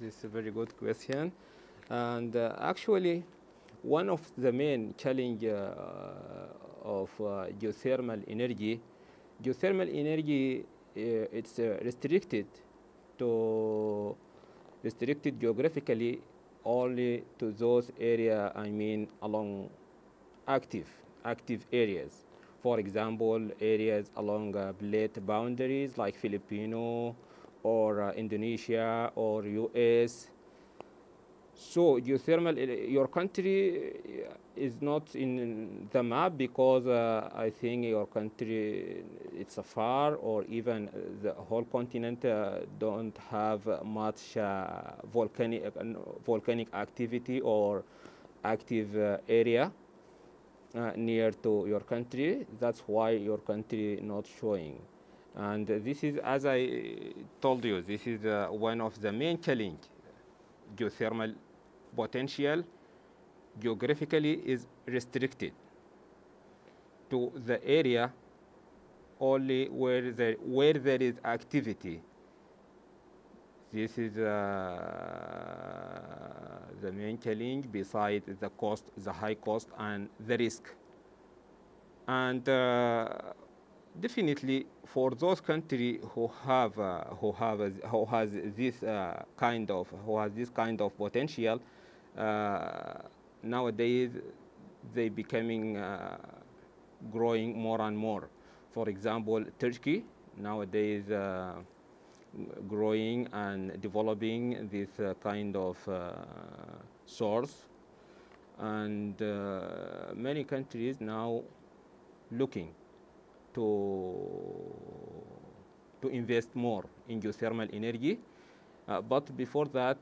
this very good question. And actually, one of the main challenge of geothermal energy, it's to restricted geographically only to those area. I mean, along active active areas. For example, areas along plate boundaries like Filipino or Indonesia or US. So geothermal, your country is not in the map because I think your country it's a far, or even the whole continent don't have much volcanic activity or active area near to your country. That's why your country not showing. And this is, as I told you, this is one of the main challenge. Geothermal potential geographically is restricted to the area only where there is activity. This is the main challenge, besides the cost, the high cost, and the risk. And definitely for those countries who has this kind of potential, nowadays they becoming growing more and more. For example, Turkey nowadays growing and developing this kind of source, and many countries now looking to invest more in geothermal energy. But before that,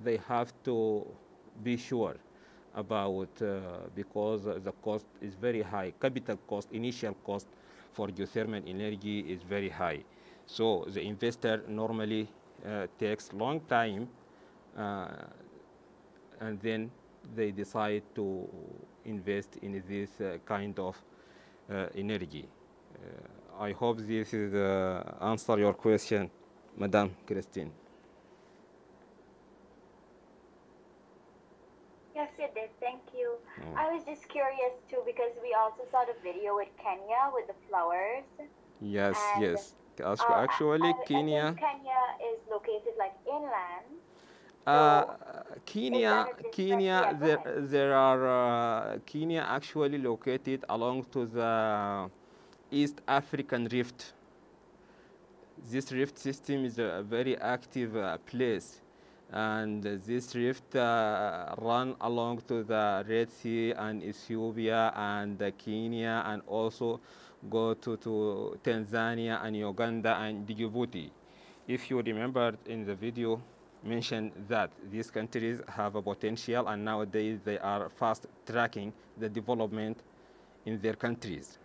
they have to be sure about, because the cost is very high. Capital cost, initial cost for geothermal energy is very high. So the investor normally takes long time, and then they decide to invest in this kind of energy. I hope this is answer your question, Madam Christine. Yes, it did. Thank you. I was just curious too, because we also saw the video with Kenya with the flowers. Yes, And yes. Actually, I Kenya. think Kenya is located like inland. Uh, So is Kenya, that a different? Kenya, Yeah, go ahead. there are Kenya actually located along to the East African Rift. This rift system is a very active place, and this rift run along to the Red Sea and Ethiopia and Kenya, and also go to Tanzania and Uganda and Djibouti. If you remember in the video, mentioned that these countries have a potential, and nowadays they are fast tracking the development in their countries.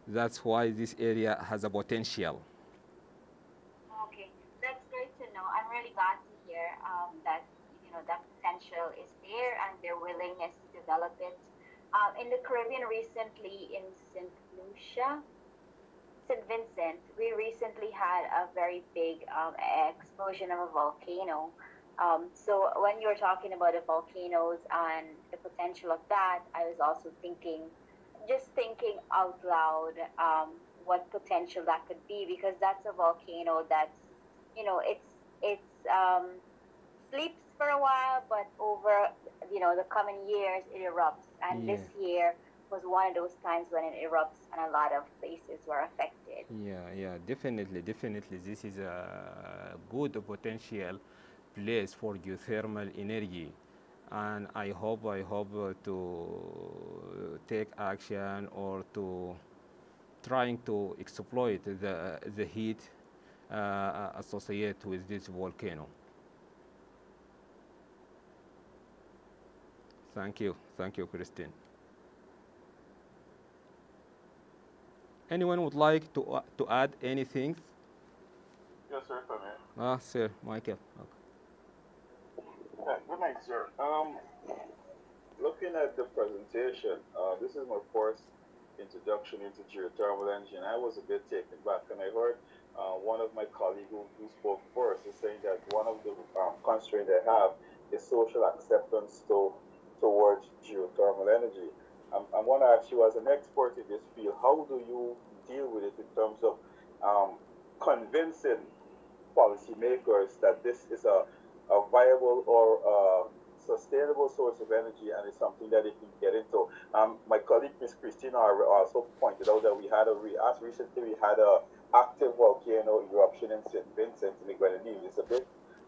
That's why this area has a potential. Okay, that's great to know. I'm really glad to hear that that potential is there and their willingness to develop it. In the Caribbean recently, in St. Lucia, St. Vincent, we recently had a very big explosion of a volcano. So when you were talking about the volcanoes and the potential of that, I was also just thinking out loud, what potential that could be, because that's a volcano that's, it's sleeps for a while, but over the coming years it erupts, and Yeah. this year was one of those times when it erupts, and a lot of places were affected. Yeah, yeah, definitely, definitely. This is a good potential place for geothermal energy, and I hope to take action or to trying to exploit the heat associated with this volcano. Thank you, Christine. Anyone would like to add anything? Yes, sir, if I may. Ah, sir, Michael. Okay. Good night, sir. Looking at the presentation, this is my first introduction into geothermal energy, and I was a bit taken back. And I heard one of my colleagues who spoke first is saying that one of the constraints they have is social acceptance towards geothermal energy. I'm going to ask you, as an expert in this field, how do you deal with it in terms of convincing policymakers that this is a viable or sustainable source of energy and it's something that they can get into. My colleague, Miss Christina, also pointed out that as recently we had a active volcano eruption in St. Vincent in the Grenadines. It's a bit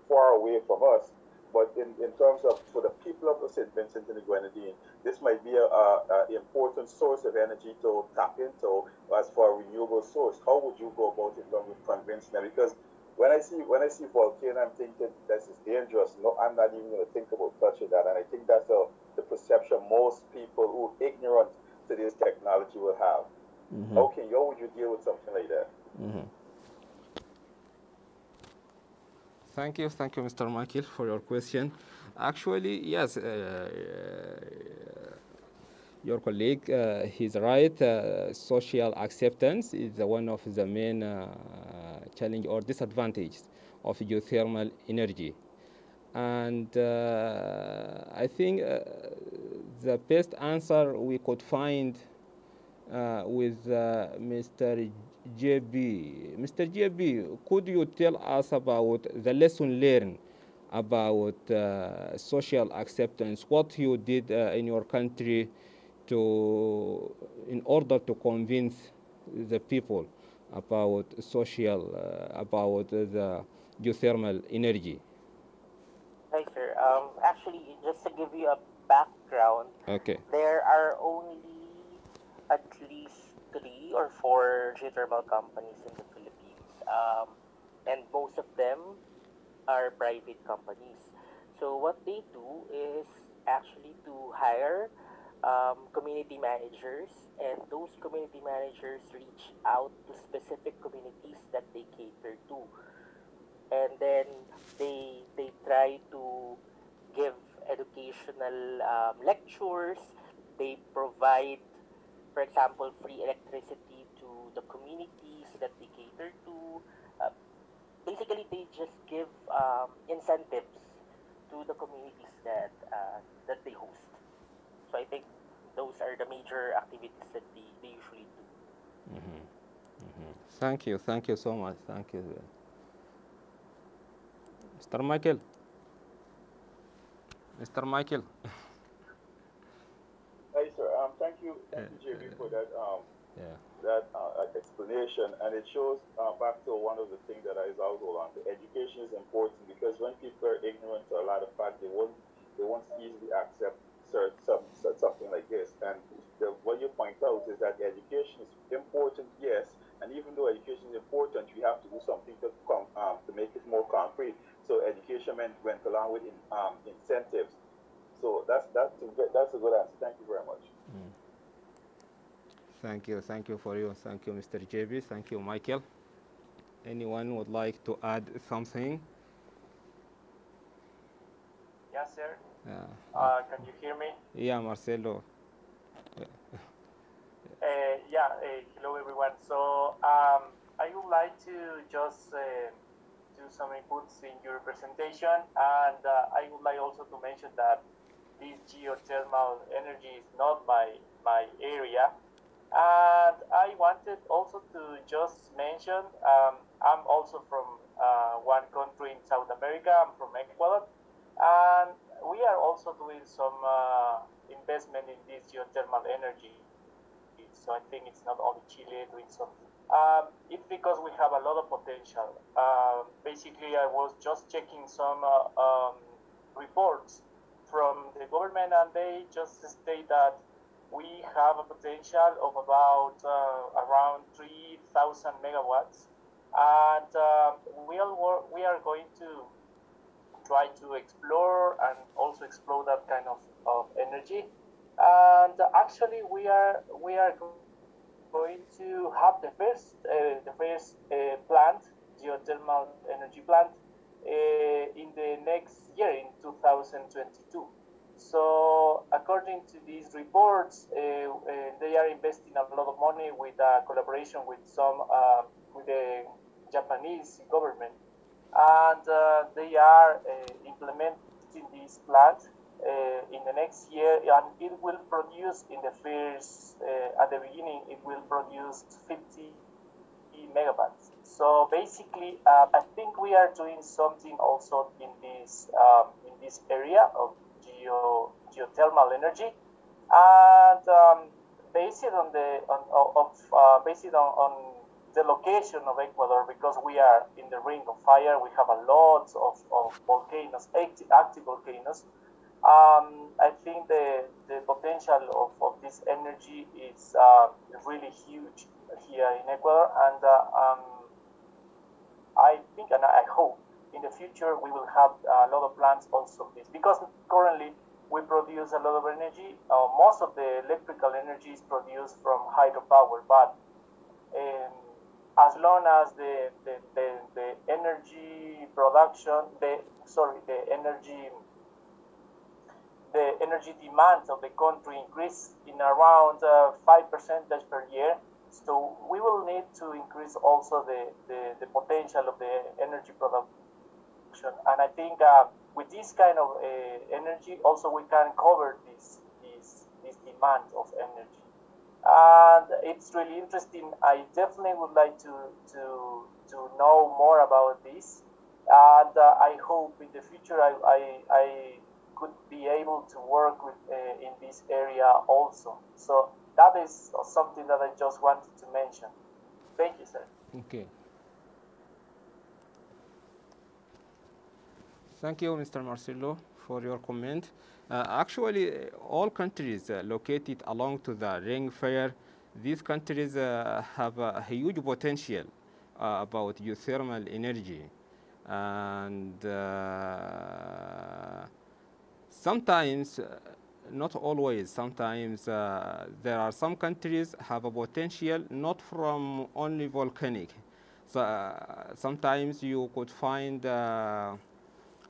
far away from us, but in terms of for the people of St. Vincent and the Grenadines, this might be a important source of energy to tap into as for a renewable source. How would you go about in terms of convincing them? Because when I see volcano, I'm thinking this is dangerous. No, I'm not even going to think about touching that. And I think that's the perception most people who are ignorant to this technology will have. Mm-hmm. Okay, how would you deal with something like that? Mm-hmm. Thank you, Mr. Michael, for your question. Actually, yes, your colleague, he's right. Social acceptance is one of the main challenge or disadvantages of geothermal energy. And I think the best answer we could find with Mr. JB. Mr. JB, could you tell us about the lesson learned about social acceptance? What you did in your country in order to convince the people about about the geothermal energy? Hi, sir. Actually, just to give you a background, Okay. there are only at least 3 or 4 geothermal companies in the Philippines, and most of them are private companies. So what they do is actually to hire community managers, and those community managers reach out to specific communities that they cater to, and then they try to give educational lectures. They provide, for example, free electricity to the communities that they cater to. Uh, Basically, they just give incentives to the communities that they host. So I think those are the major activities that they usually do. Mm-hmm. Mm-hmm. Thank you so much. Thank you, Mr. Michael. Mr. Michael. Hey, sir. Thank you, JB, for that Yeah. explanation, and it shows back to one of the things that I also hold on to. Education is important because when people are ignorant to a lot of facts, they won't easily accept something like this. And what you point out is that education is important, yes, and even though education is important, we have to do something to make it more concrete. So education went along with incentives. So that's a good answer. Thank you very much. Mm. Thank you for you. Thank you, Mr. JB. Thank you, Michael. Anyone would like to add something? Yes, sir. Can you hear me? Yeah, Marcelo. Hello, everyone. So I would like to just do some inputs in your presentation, and I would like also to mention that this geothermal energy is not my area. And I wanted also to just mention, I'm also from one country in South America. I'm from Ecuador, doing some investment in this geothermal energy. So I think it's not only Chile doing something. It's because we have a lot of potential. Basically, I was just checking some reports from the government, and they just state that we have a potential of about around 3,000 megawatts, and we are going to try to explore and also explore that kind of energy. And actually, we are going to have the first plant, geothermal energy plant, in the next year in 2022. So according to these reports, they are investing a lot of money with collaboration with some with the Japanese government, and they are implementing this plant in the next year, and it will produce in the first at the beginning it will produce 50 megawatts. So basically, I think we are doing something also in this area of geothermal energy, and based on the on the location of Ecuador, because we are in the ring of fire, we have a lot of volcanoes, active volcanoes. I think the potential of this energy is really huge here in Ecuador, and I think and I hope in the future we will have a lot of plants also this, because currently we produce a lot of energy. Most of the electrical energy is produced from hydropower, but as long as the energy production, the energy demand of the country increase in around 5% per year. So we will need to increase also the potential of the energy production. And I think with this kind of energy, also we can cover this demand of energy. And it's really interesting. I definitely would like to know more about this. And I hope in the future I could be able to work with in this area also. So that is something that I just wanted to mention. Thank you, sir. Okay. Thank you, Mr. Marcelo, for your comment. Actually, all countries located along to the ring fire, these countries have a huge potential about geothermal energy. And sometimes, not always, sometimes there are some countries have a potential not from only volcanic. So sometimes you could find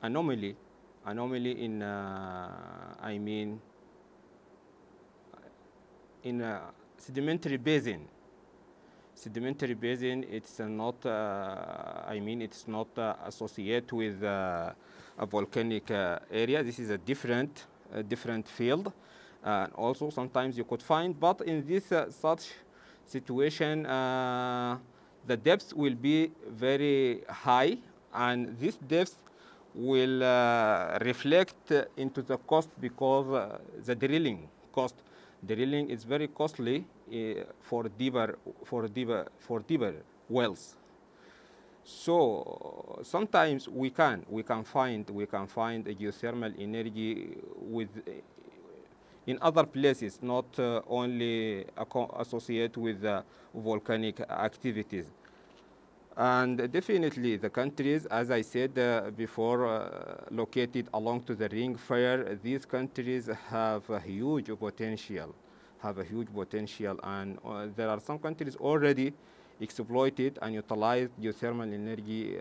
anomaly in I mean in a sedimentary basin. Sedimentary basin, it's not I mean it's not associated with a volcanic area. This is a different field. And also sometimes you could find, but in this such situation, the depth will be very high, and this depth will reflect into the cost, because the drilling cost. Drilling is very costly for deeper wells. So sometimes we can find a geothermal energy with in other places, not only associated with volcanic activities. And definitely the countries, as I said before, located along to the ring fire, these countries have a huge potential, and there are some countries already exploited and utilized geothermal energy.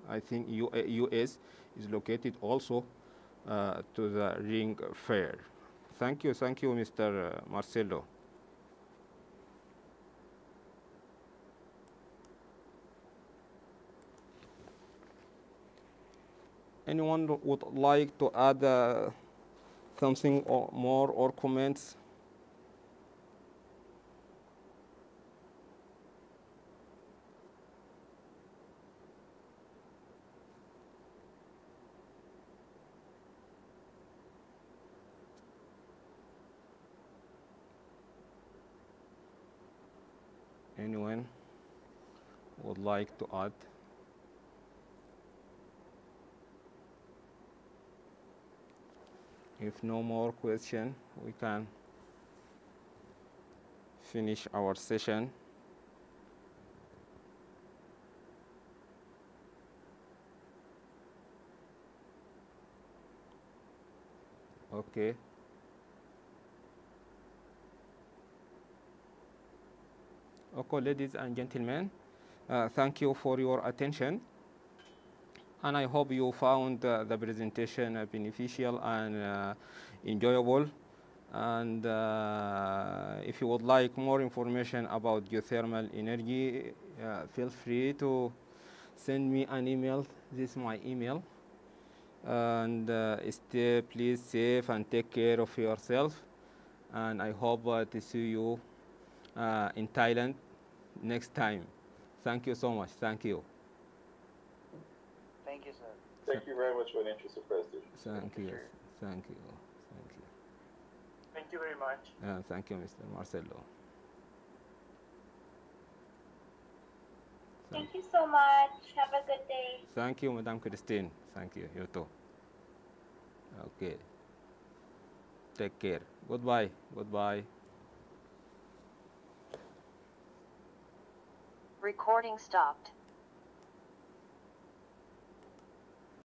I think US is located also to the ring fire. Thank you, Mr. Marcelo. Anyone would like to add something or more or comments? anyone would like to add? If no more question, we can finish our session. Okay. Okay, ladies and gentlemen, thank you for your attention. And I hope you found the presentation beneficial and enjoyable. And if you would like more information about geothermal energy, feel free to send me an email. This is my email. And stay please safe and take care of yourself. And I hope to see you in Thailand next time. Thank you so much. Thank you. Thank you, sir. Thank you very much for an interesting presentation. Thank you. Sure. Thank you. Thank you. Thank you very much. Thank you, Mr. Marcelo. Thank you so much. Have a good day. Thank you, Madam Christine. Thank you. You too. Okay. Take care. Goodbye. Goodbye. Recording stopped.